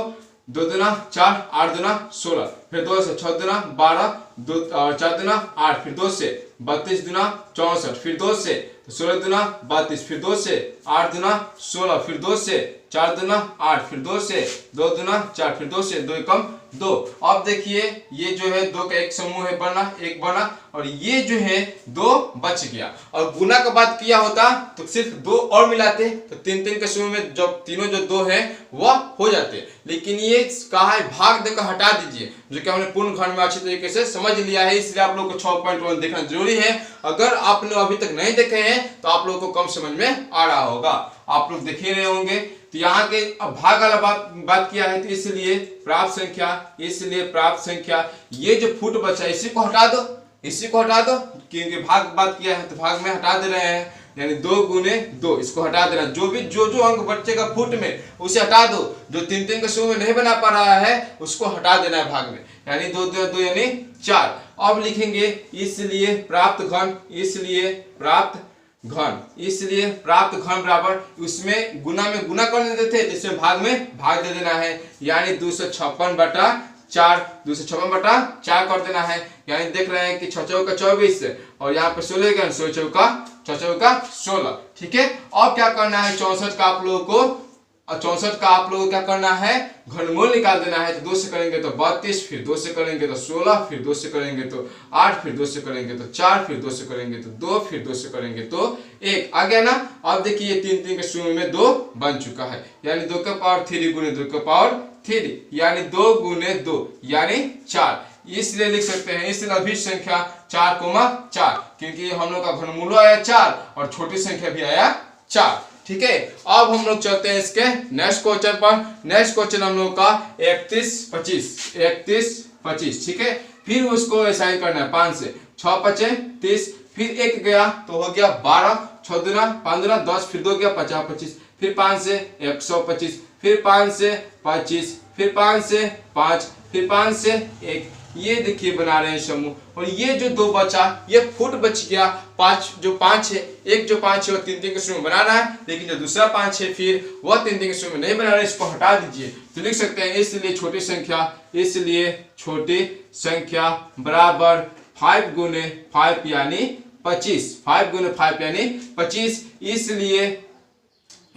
[SPEAKER 2] 2 दूना 4, 8 दूना 16, फिर 2 से 6 दूना 12, 2 और 4 दूना 8, फिर 2 से 32 दूना 64, फिर 2 से 16 दूना 32, फिर 2 से 8 दूना 16, फिर 2 से 4 दूना 8, फिर 2 से 2 दूना 4, फिर 2 से 2 कम 2। अब देखिए ये जो है 2 का एक समूह है बना, एक बना, और ये जो है 2 बच गया। और गुना का बात किया होता तो सिर्फ 2 और मिलाते तो 3 के समूह में जब तीनों जो 2 है वह हो जाते, लेकिन ये कहा है भाग देकर हटा दीजिए, जो कि हमने पूर्ण घन में अच्छी तरीके से समझ लिया है। इसलिए आप लोग को 6.1 देखना जरूरी है। अगर आप लोग अभी तक नहीं देखे हैं तो आप लोग को कम समझ में आ रहा होगा, आप लोग देख ही रहे होंगे। तो यहाँ के अब भाग वाला बात किया है, तो इसलिए प्राप्त संख्या, इसलिए प्राप्त संख्या, ये जो फुट बचा इसी को हटा दो, इसी को हटा दो, क्योंकि भाग बात किया है तो भाग में हटा दे रहे हैं, यानी 2 गुने 2 इसको हटा देना। जो भी जो अंक बचेगा फुट में उसे हटा दो, जो 3 के समूह में नहीं बना पा रहा है उसको हटा देना है भाग में, यानी 2 2 2 यानी 4। अब लिखेंगे इसलिए प्राप्त घन, इसलिए प्राप्त घन, इसलिए प्राप्त घन बराबर, उसमें गुना में गुना कर देते थे, इसमें भाग में भाग दे देना है, यानी 256 बटा 4, 256 बटा 4 कर देना है। यानी देख रहे हैं कि 6 चौका 24 और यहाँ पे 16 का 16 चौका 6 चौका 16। ठीक है, अब क्या करना है, 64 का आप लोगों को, 64 का आप लोगों को क्या करना है, घनमूल निकाल देना है। तो 2 से करेंगे तो 32, फिर 2 से करेंगे तो 16, फिर 2 से करेंगे तो 8, फिर 2 से करेंगे तो 4, फिर 2 से करेंगे तो 2, फिर 2 से करेंगे तो 1 आ गया ना। अब देखिए 3 के समूह में 2 बन चुका है, यानी 2 के पावर 3 गुने 2 के पावर 3, यानी 2 गुने 2 यानी 4। इसलिए लिख सकते हैं इसलिए अभिष्ट संख्या 4,4, क्योंकि हम लोग का घनमूल आया 4 और छोटी संख्या भी आया 4। ठीक है, अब हम लोग चलते हैं इसके नेक्स्ट क्वेश्चन पर। नेक्स्ट क्वेश्चन हम लोग का 31 25। ठीक है, फिर उसको असाइन करना है 5 से, 6 5 30, फिर 1 गया तो हो गया 12, 6 दूना 5 दूना 10, फिर 2 गया 50 25, फिर 5 से 125, फिर 5 से 25, फिर 5 से 5, फिर 5 से 1। ये देखिए बना रहे हैं समूह, और ये जो 2 बचा ये फुट बच गया। 5 जो 5 है, एक जो 5 है वो 3 के समूह बना रहा है, लेकिन जो दूसरा 5 है फिर वह 3 के समूह नहीं बना रहा है, इसको हटा दीजिए। तो लिख सकते हैं इसलिए छोटी संख्या, इसलिए छोटी संख्या बराबर 5 गुने 5 यानी 25, 5 गुने 5 यानी 25।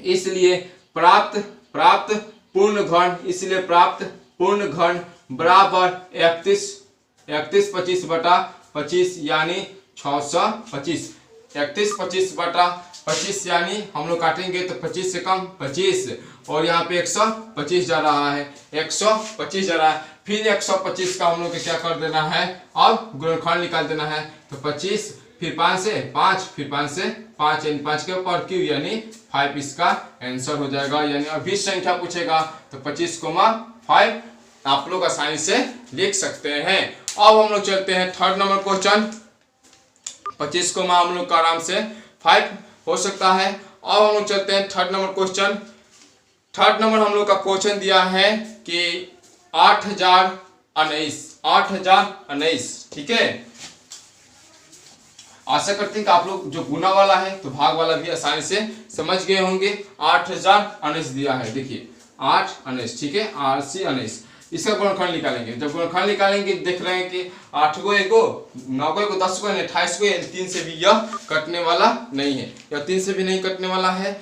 [SPEAKER 2] इसलिए प्राप्त पूर्ण घन, इसलिए प्राप्त पूर्ण घन बराबर 31 25 बटा 25 यानी 625, 31 25 बटा 25 यानी हम लोग काटेंगे तो 25 से कम 25 और यहाँ पे 125 जा रहा है, 125 जा रहा है। फिर 125 का हम लोग क्या कर देना है, अब गुणनखंड निकाल देना है। तो 25 फिर 5 से 5 फिर 5 से 5 यानी 5 के ऊपर क्यू यानी 5 इसका आंसर हो जाएगा। यानी अभी संख्या पूछेगा तो 25,5 आप लोग आसानी से लिख सकते हैं। अब हम लोग चलते हैं थर्ड नंबर क्वेश्चन। 25 को हम लोग का आराम से 5 हो सकता है। अब हम लोग चलते हैं third number question. Third number हम लोग का क्वेश्चन दिया है कि 8,019 ठीक है। आशा करते हैं कि आप लोग जो गुना वाला है तो भाग वाला भी आसानी से समझ गए होंगे। 8,019 दिया है, देखिए 8,19 ठीक है, 8,19 इसका गुणनखंड निकालेंगे। जब गुणनखंड निकालेंगे देख रहे हैं कि 8 को 1 को 9 को 1 को 10 को 28 को 3 से भी यह कटने वाला नहीं है, या 3 से भी नहीं कटने वाला है।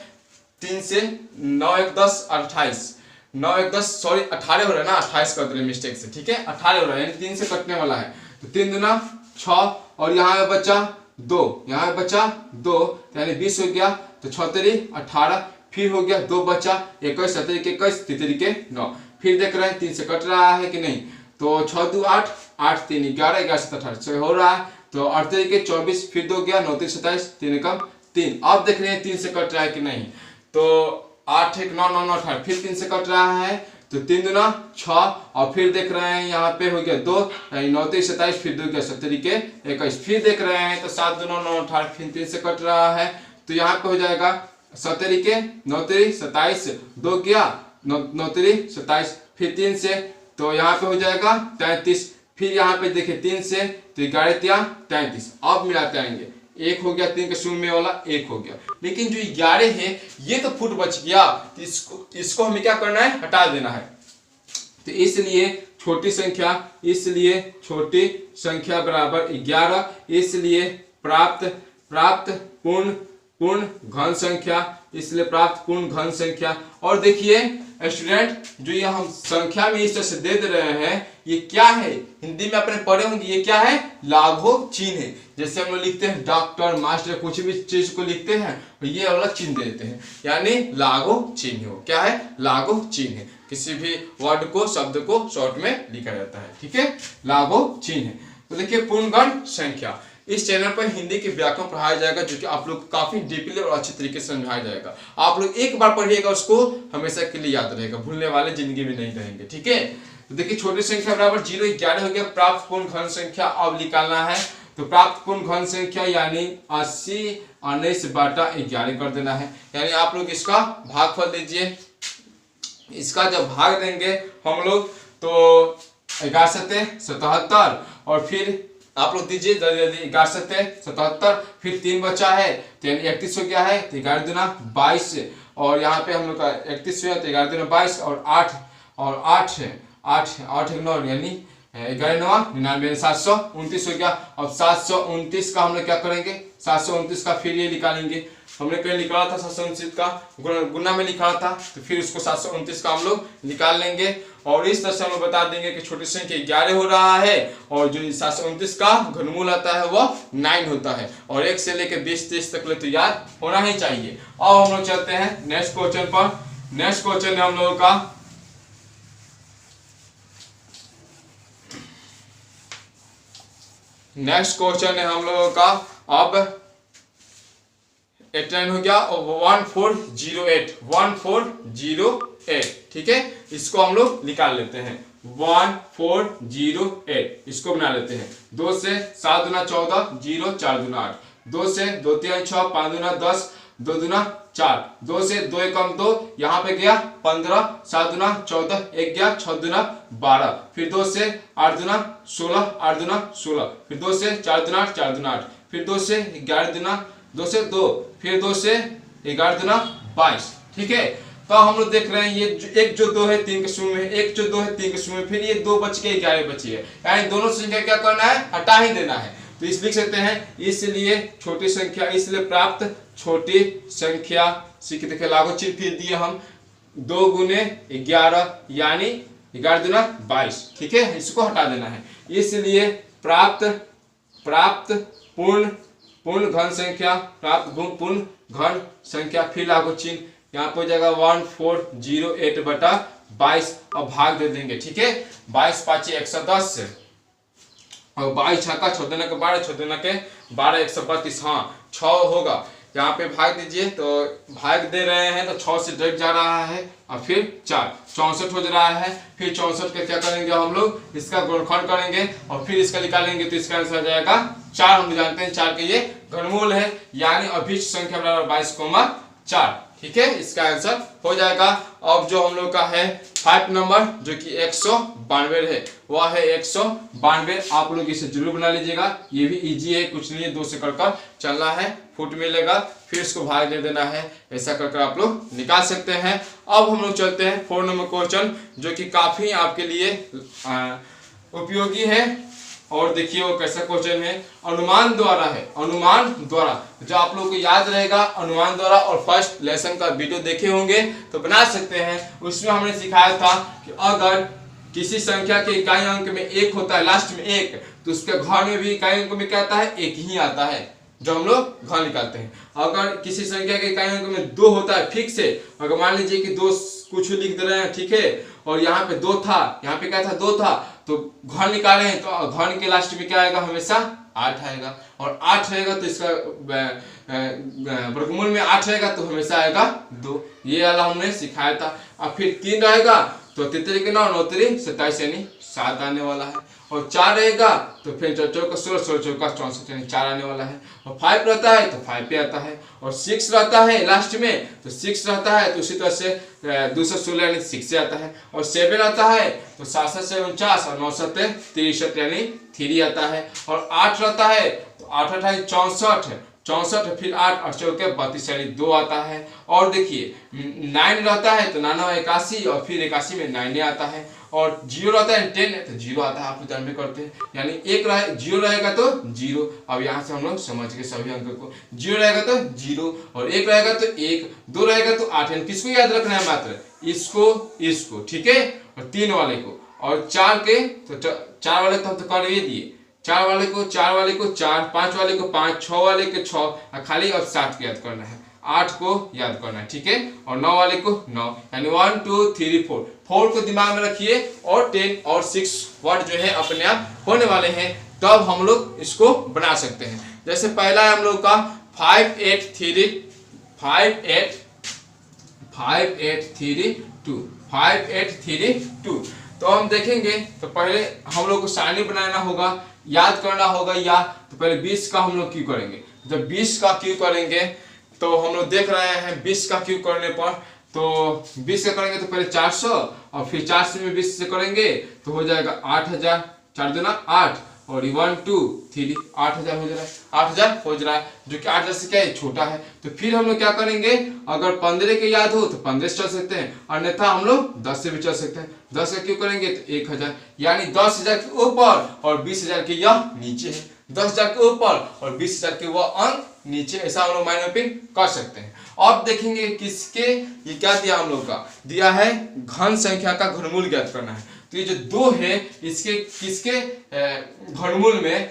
[SPEAKER 2] 3 से 9 1 10 28 9 1 10 सॉरी 18 हो रहा है ना, 28 कर दिए मिस्टेक से ठीक है, 18 हो रहा है यानी 3 से कटने वाला है। तो 3 दूना 6 और यहाँ पे बचा 2, यहाँ पे बचा 2 यानी 20 हो गया। तो 6 तेरी 18 फिर हो गया 2 बचा 21 7 21 3 के 9। फिर देख रहे हैं 3 से कट रहा है कि नहीं, तो 6 2 8 8 3 11 11 7 18 हो रहा है। तो 8 3 के 24 फिर 2 गया 9 3 27 3 कम 3। अब देख रहे हैं 3 से कट रहा है कि नहीं, तो 8 1 9 9 9 18 फिर 3 से कट रहा है। तो 3 दूना 6 और फिर देख रहे हैं यहाँ पे हो गया 2 यानी 9 3 27 फिर 2 गया 70 के 21 फिर देख रहे हैं तो 7 2 9 9 18 फिर 3 से कट रहा है। तो यहाँ पे हो जाएगा 70 के 9 3 27 2 गया 9 3 27 फिर 3 से, तो यहाँ पे हो जाएगा 33। फिर यहाँ पे देखिए 3 से तो 11 3 33। अब मिलाते आएंगे 1 हो गया 3 के शून्य वाला 1 हो गया, लेकिन जो 11 है ये तो फुट बच गया, तो इसको हमें क्या करना है, हटा देना है। तो इसलिए छोटी संख्या बराबर 11, इसलिए प्राप्त पूर्ण घन संख्या, इसलिए प्राप्त पूर्ण घन संख्या। और देखिए स्टूडेंट जो ये हम संख्या में इस तरह से दे रहे हैं ये क्या है, हिंदी में अपने पढ़े होंगे, ये क्या है, लाघव चिन्ह है। जैसे हम लोग लिखते हैं डॉक्टर मास्टर कुछ भी चीज को लिखते हैं तो ये वाला चिन्ह देते हैं, यानी लाघव चिन्ह हो। क्या है, लाघव चिन्ह है। किसी भी वर्ड को शब्द को शॉर्ट में लिखा जाता है, ठीक है, लाघव चिन्ह है। तो देखिए पूर्णगण संख्या, इस चैनल पर हिंदी के व्याकरण पढ़ाया जाएगा जो कि आप लोग को काफी डीपली और अच्छे तरीके से समझाया जाएगा। आप लोग एक बार पढ़िएगा उसको हमेशा के लिए याद रहेगा, भूलने वाले जिंदगी में नहीं रहेंगे, ठीक है। तो देखिए छोटी संख्या बराबर 0 11 हो गया। प्राप्त पूर्ण घन संख्या अब निकालना है, तो प्राप्त पूर्ण घन संख्या यानी 80/11 कर देना है। यानी आप लोग इसका भागफल दीजिए, इसका जब भाग देंगे हम लोग तो 11 7 77 और फिर आप लोग दीजिए जल्दी 11 7 77 फिर 3 बचा है तो यानी 31 हो गया है। तो 11 दूना 22 और यहाँ पे हम लोग का 31 हुआ तो 11 दूना 22 और 8 9 यानी 11 9 99 729 हो गया। अब 729 का हम लोग क्या करेंगे, 729 का फिर ये निकालेंगे। हमने कहीं निकाला था 729 का गुना में निकाला था, तो फिर उसको 729 का हम लोग निकाल लेंगे। और इस तरह से हम लोग बता देंगे कि छोटी संख्या 11 हो रहा है और जो 729 का घनमूल आता है वो 9 होता है। और 1 से लेकर 20 30 तक ले तो याद होना ही चाहिए। अब हम लोग चलते हैं नेक्स्ट क्वेश्चन पर। नेक्स्ट क्वेश्चन है हम लोगों का अब 89 हो गया और 1408 ठीक है। इसको हम लोग निकाल लेते हैं 1408 इसको बना लेते हैं। 2 से 7 दूना 14 0 4 दूना 8 2 से 2 3 6 5 दूना 10 2 दूना 4 2 से 2 कम 2 यहाँ पे गया 15 7 दूना 14 1 गया 6 दूना 12 फिर 2 से 8 दूना 16 8 दूना 16 फिर 2 से 4 दूना 8 4 दूना 8 फिर 2 से 11 दूना 2 से 2 फिर 2 से 11 दूना 22 ठीक है। तो हम लोग देख रहे हैं ये एक जो 2 है 3 के शून्य में, एक जो 2 है 3 के शून्य में, फिर ये 2 बच के 11 बची है, यानी दोनों संख्या क्या करना है, हटा ही देना है। तो इस लिख सकते हैं इसलिए छोटी संख्या, इसलिए प्राप्त छोटी संख्या सीख देखे लागू चिन्ह फिर दिए हम 2 गुने 11 यानी 11 दूना 22 ठीक है, इसको हटा देना है। इसलिए प्राप्त पूर्ण
[SPEAKER 1] पूर्ण घन संख्या प्राप्त पूर्ण घन संख्या, फिर लागू चिन्ह, यहाँ पे हो जाएगा 1408/22 और भाग दे देंगे। ठीक है, 22 पाँचे 110 से और 22 छक्का 14 के 12, 14 के 12 132, हाँ 6 होगा। यहाँ पे भाग दीजिए, तो भाग दे रहे हैं तो 6 से डायरेक्ट जा रहा है और फिर 4 64 हो रहा है। फिर 64 के क्या करेंगे हम लोग, इसका गुणनखंड करेंगे और फिर इसका निकालेंगे, तो इसका आंसर आ जाएगा 4। हम जानते हैं 4 के ये घनमूल है, यानी अभिष्ट संख्या बराबर 22,4। ठीक है, इसका आंसर हो जाएगा। अब जो हम लोग का है 5 नंबर जो कि 192 है, वह है 192। आप लोग इसे जरूर बना लीजिएगा, ये भी इजी है, कुछ नहीं है, 2 से कर चलना है, फुट मिलेगा, फिर इसको भाग दे देना है, ऐसा कर आप लोग निकाल सकते हैं। अब हम लोग चलते हैं 4 नंबर क्वेश्चन, जो कि काफी आपके लिए उपयोगी है। और देखिए वो कैसा क्वेश्चन है, अनुमान द्वारा है, अनुमान द्वारा, जो आप लोग को याद रहेगा अनुमान द्वारा, और फर्स्ट लेसन का वीडियो देखे होंगे तो बना सकते हैं। उसमें हमने सिखाया था कि अगर किसी संख्या के इकाई अंक में 1 होता है, लास्ट में 1, तो उसके घर में भी इकाई अंक में क्या आता है, 1 ही आता है, जो हम लोग घर निकालते हैं। अगर किसी संख्या के इकाई अंक में 2 होता है फिक्स है, अगर मान लीजिए कि 2 कुछ लिख दे रहे हैं, ठीक है, और यहाँ पे 2 था, यहाँ पे क्या था, 2 था, तो घन निकाले हैं, तो घन के लास्ट में क्या आएगा, हमेशा 8 आएगा, और 8 रहेगा तो इसका वर्गमूल में 8 रहेगा तो हमेशा आएगा 2। ये वाला हमने सिखाया था। अब फिर 3 रहेगा तो 3 के 9, 9 3 27 यानी 7 आने वाला है, और 4 रहेगा तो फिर 4 4 16, 16 4 64 यानी 4 आने वाला है, और 5 रहता है तो 5 पे आता है, और 6 रहता है लास्ट में तो 6 रहता है, तो उसी तरह से 216 यानी 6 से आता है, और 7 आता है तो 7 से 49 और 9 से 63 यानी 3 आता है, और 8 रहता है तो 8 8 है 64, 64 फिर 8 और 4 के 32 यानी 2 आता है। और देखिए 9 रहता है तो 9 81 और फिर 81 में 9 आता है, और 0 रहता है 10 तो 0 आता है, आप लोग जानते करते हैं, यानी 1 रहे 0 रहेगा तो 0। अब यहाँ से हम लोग समझ गए सभी अंक को, 0 रहेगा तो 0 और 1 रहेगा तो 1, 2 रहेगा तो 8, यानी किसको याद रखना है, मात्र इसको, ठीक है, और 3 वाले को, और 4 के तो 4 वाले तो हम तो कर ही दिए, 4 वाले को 4 वाले को 4, 5 वाले को 5, 6 वाले को 6, खाली अब 7 को याद करना है, 8 को याद करना है, ठीक है, और 9 वाले को 9, यानी 1 2 3 4, 4 को दिमाग में रखिए, और 10 और 6 वर्ड जो है अपने आप होने वाले हैं, तब हम लोग इसको बना सकते हैं। जैसे पहला है हम लोग का 5 8 3 2, तो हम देखेंगे, तो पहले हम लोग को सारणी बनाना होगा, याद करना होगा, या तो पहले 20 का हम लोग क्यों करेंगे। जब 20 का क्यों करेंगे तो हम लोग देख रहे हैं 20 का क्यों करने पर, तो 20 का करेंगे तो पहले 400 और फिर 400 में 20 से करेंगे तो हो जाएगा 8000, 4 दूना 8 और 1 2 3 8000 हो जा रहा है, 8000 हो जा रहा है, जो कि 8000 से क्या है, छोटा है। तो फिर हम लोग क्या करेंगे, अगर 15 के याद हो तो 15 से चल सकते हैं, अन्यथा हम लोग 10 से भी चल सकते हैं। 10 का क्यों करेंगे तो 1000, यानी 10,000 के ऊपर और 20,000 के यह नीचे है, 10,000 के ऊपर और 20,000 के वह अंक नीचे, ऐसा हम लोग माइंड मैपिंग कर सकते हैं। अब देखेंगे किसके, ये क्या दिया हम लोग का, दिया है घन संख्या का घनमूल ज्ञात करना है। तो ये जो 2 है इसके किसके घनमूल में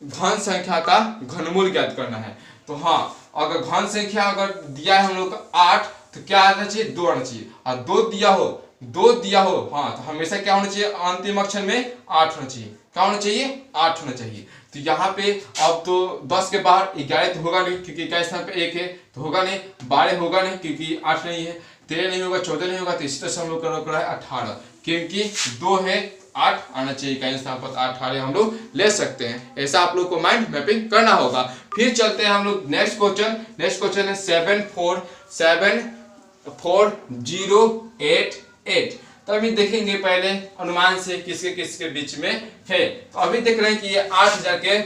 [SPEAKER 1] घन संख्या का घनमूल ज्ञात करना है। तो हाँ, अगर घन संख्या अगर दिया है हम लोग का 8 तो क्या आना चाहिए, 2 आना चाहिए, और 2 दिया हो, हाँ, तो हमेशा क्या होना चाहिए, अंतिम अक्षर में 8 होना चाहिए, क्या होना चाहिए, 8 होना चाहिए। तो यहाँ पे अब तो 10 के बाहर 11 तो होगा नहीं, क्योंकि 21 स्थान पे 1 है तो होगा नहीं, 12 होगा नहीं क्योंकि 8 नहीं है, 13 नहीं होगा, 14 नहीं होगा, तो इसी तरह से हम लोग का है 18, क्योंकि 2 है, 8 आना चाहिए, कहीं स्थान पर 18 हम लोग ले सकते हैं। ऐसा आप लोग को माइंड मैपिंग करना होगा। फिर चलते हैं हम लोग नेक्स्ट क्वेश्चन है 74088। तो अभी देखेंगे पहले अनुमान से किसके किसके बीच में है। तो अभी देख रहे हैं कि ये 8000 के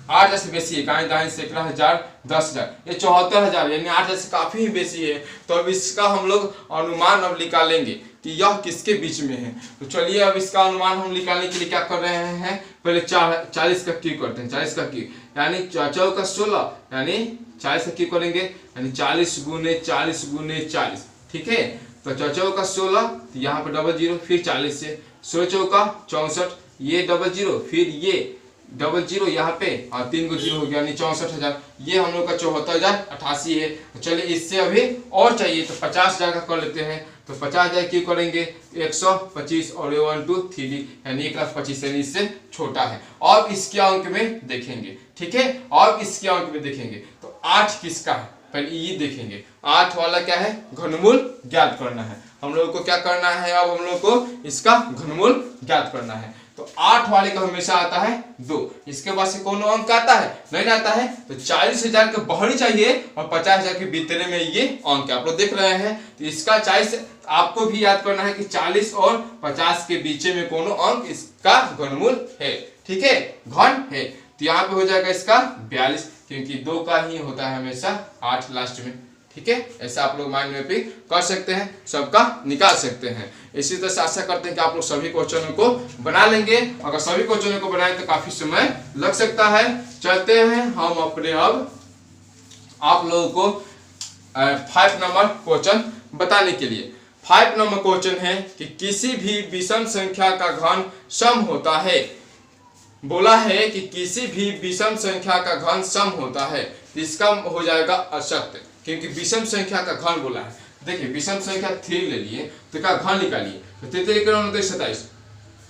[SPEAKER 1] 8000 से बेसी है, कहीं दाएं से 11,000 10,000, ये 74,000 यानी 8000 से काफी ही बेसी है। तो अब इसका हम लोग अनुमान अब निकालेंगे कि यह किसके बीच में है। तो चलिए अब इसका अनुमान हम निकालने के लिए क्या कर रहे हैं, पहले 40 का क्यू करते हैं, 40 का क्यू यानी 4 का 16, यानी 40 का क्यू करेंगे, यानी 40 गुने 40 गुने 40, ठीक है। तो 4 का 16, तो यहाँ पर 00, फिर 40 से 16 चौका 64, ये 00, फिर ये
[SPEAKER 2] डबल जीरो यहाँ पे और 3 को जीरो हो गया, यानी 64,000। ये हम लोग का 74,088 है। तो चलिए इससे अभी और चाहिए तो 50,000 का कर लेते हैं। तो 50,000 क्यों करेंगे, 125 और 1 2 3 यानी 1,25,000 यानी इससे छोटा है। अब इसके अंक में देखेंगे, ठीक है, अब इसके अंक में देखेंगे तो 8 किसका है, पहले ये देखेंगे। 8 वाला क्या है, घनमूल ज्ञात करना है। हम लोगों को क्या करना है, अब हम लोग को इसका घनमूल ज्ञात करना है। तो 8 वाले का हमेशा आता है 2। इसके बाद से कौन अंक आता है, नहीं आता है। तो 40,000 के बाहर ही चाहिए और 50,000 के भीतर में ये अंक आप लोग देख रहे हैं। तो इसका 40 आपको भी याद करना है कि 40 और 50 के बीच में कौन अंक इसका घनमूल है, ठीक है, घन है। तो यहाँ पे हो जाएगा इसका 42, क्योंकि 2 का ही होता है हमेशा 8 लास्ट में, ठीक है। ऐसा आप लोग माइंड में भी कर सकते हैं, सबका निकाल सकते हैं। इसी तरह से आशा करते हैं कि आप लोग सभी क्वेश्चनों को बना लेंगे। अगर सभी क्वेश्चनों को बनाए तो काफी समय लग सकता है। चलते हैं हम अपने अब आप लोगों को 5 नंबर क्वेश्चन बताने के लिए। 5 नंबर क्वेश्चन है कि किसी भी विषम संख्या का घन सम होता है। बोला है कि किसी भी विषम संख्या का घन सम होता है, तो इसका हो जाएगा असत्य, क्योंकि विषम संख्या का घन बोला है। देखिए विषम संख्या 3 ले लिए तो क्या घन निकालिए, तो 33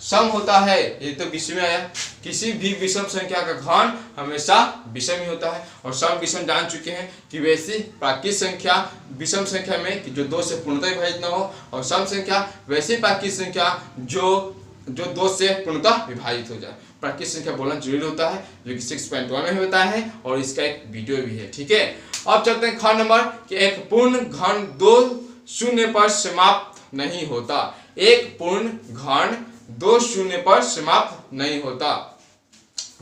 [SPEAKER 2] सम होता है, ये तो विषम में आया। किसी भी विषम संख्या का घन हमेशा विषम ही होता है। और सम विषम जान चुके हैं कि वैसी प्राकृतिक संख्या विषम संख्या में कि जो 2 से पूर्णतः विभाजित न हो, और सम संख्या वैसी प्राकृतिक संख्या जो 2 से पूर्णतः विभाजित हो जाए। प्राकृतिक संख्या बोलना जरूरी होता है, जो कि 6.1 में होता है और इसका एक वीडियो भी है, ठीक है। अब चलते हैं ख नंबर कि एक पूर्ण घन 2 शून्य पर समाप्त नहीं होता। एक पूर्ण घन 2 शून्य पर समाप्त नहीं होता,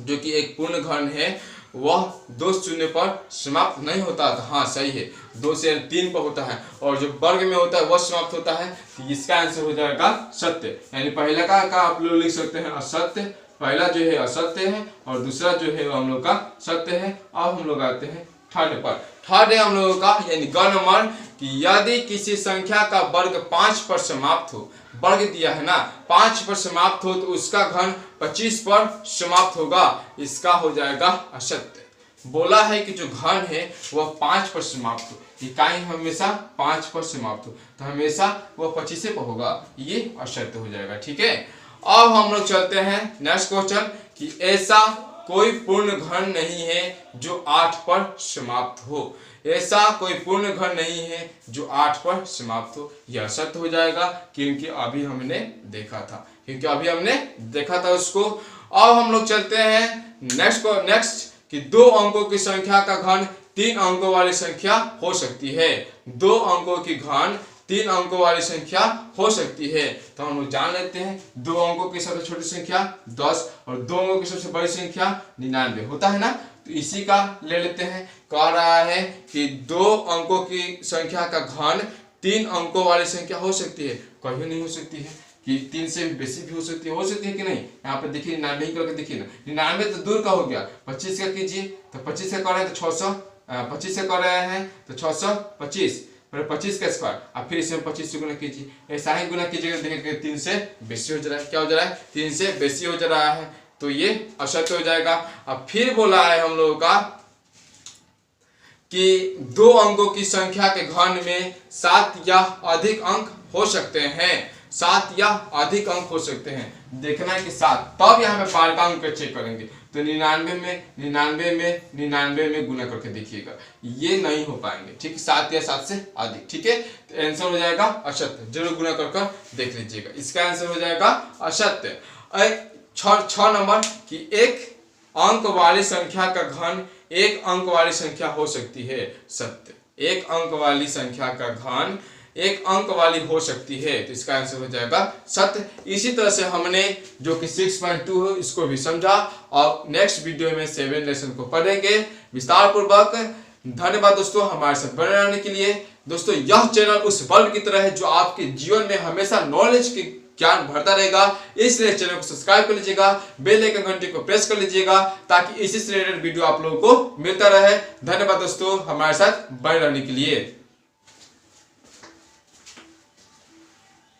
[SPEAKER 2] जो कि एक पूर्ण घन है वह 2 शून्य पर समाप्त नहीं होता। तो हाँ सही है, 2 से 3 पर होता है, और जो वर्ग में होता है वह समाप्त होता है। तो इसका आंसर हो जाएगा सत्य, यानी पहला का आप लोग लिख सकते हैं असत्य। पहला जो है असत्य है और दूसरा जो है हम लोग का सत्य है। अब हम लोग आते हैं थर्ड पर। थर्ड है हम लोगों का यानी ग नंबर कि यदि किसी संख्या का वर्ग 5 पर समाप्त हो, वर्ग दिया है ना, 5 पर समाप्त हो तो उसका घन 25 पर समाप्त होगा। इसका हो जाएगा असत्य। बोला है कि जो घन है वह 5 पर समाप्त हो, इकाई हमेशा 5 पर समाप्त हो, तो हमेशा वह 25 पर होगा, ये असत्य हो जाएगा, ठीक है। अब हम लोग चलते हैं नेक्स्ट क्वेश्चन कि ऐसा कोई पूर्ण घन नहीं है जो 8 पर समाप्त हो। ऐसा कोई पूर्ण घन नहीं है जो 8 पर समाप्त हो, यह सत्य हो जाएगा, क्योंकि अभी हमने देखा था उसको। अब हम लोग चलते हैं नेक्स्ट कि 2 अंकों की संख्या का घन 3 अंकों वाली संख्या हो सकती है। 2 अंकों की घन 3 अंकों वाली संख्या हो सकती है। तो हम लोग जान लेते हैं 2 अंकों की सबसे छोटी संख्या 10 और 2 अंकों की सबसे बड़ी संख्या 99 होता है ना। तो इसी का ले लेते हैं। कह रहा है कि 2 अंकों की संख्या का घन 3 अंकों वाली संख्या हो सकती है। कभी नहीं हो सकती है कि 3 से भी बेसी भी हो सकती है कि नहीं। यहाँ पे देखिए 99 करके देखिए ना, 99 तो दूर का हो गया, 25 का कीजिए तो 25 से कर रहे हैं तो 600, 25 से कर रहे हैं तो 625, 25 का स्क्वायर, अब फिर इसमें 25 से गुना कीजिए। ऐसा ही गुना कीजिएगा, देखिए 3 से बेसी हो जा रहा है। क्या हो जा रहा है, 3 से बेसी हो जा रहा है, तो ये असत्य हो जाएगा। अब फिर बोला है हम लोगों का कि 2 अंकों की संख्या के घन में 7 या अधिक अंक हो सकते हैं। 7 या अधिक अंक हो सकते हैं, देखना है कि 7, तब यहाँ पे बार का अंक चेक करेंगे। तो 99 में गुना करके देखिएगा, ये नहीं हो पाएंगे, ठीक है। 7 या 7 से अधिक, ठीक है। तो आंसर हो जाएगा असत्य। जरूर गुना कर देख लीजिएगा, इसका आंसर हो जाएगा असत्य। 6 नंबर कि एक अंक वाली संख्या का घन 1 अंक वाली संख्या हो सकती है। सत्य। 1 अंक वाली संख्या का घन 1 अंक वाली हो सकती है, तो इसका आंसर हो जाएगा सत्य। इसी तरह से हमने जो कि 6.2 है इसको भी समझा, और नेक्स्ट वीडियो में 7 लेसन को पढ़ेंगे विस्तार पूर्वक। धन्यवाद दोस्तों हमारे साथ बने रहने के लिए। दोस्तों यह चैनल उस बल्ब की तरह है जो आपके जीवन में हमेशा नॉलेज की ज्ञान भरता रहेगा, इसलिए चैनल को सब्सक्राइब कर लीजिएगा, बेल आइकन घंटी को प्रेस कर लीजिएगा, ताकि इसी से रिलेटेड वीडियो आप लोगों को मिलता रहे। धन्यवाद दोस्तों हमारे साथ बने रहने के लिए।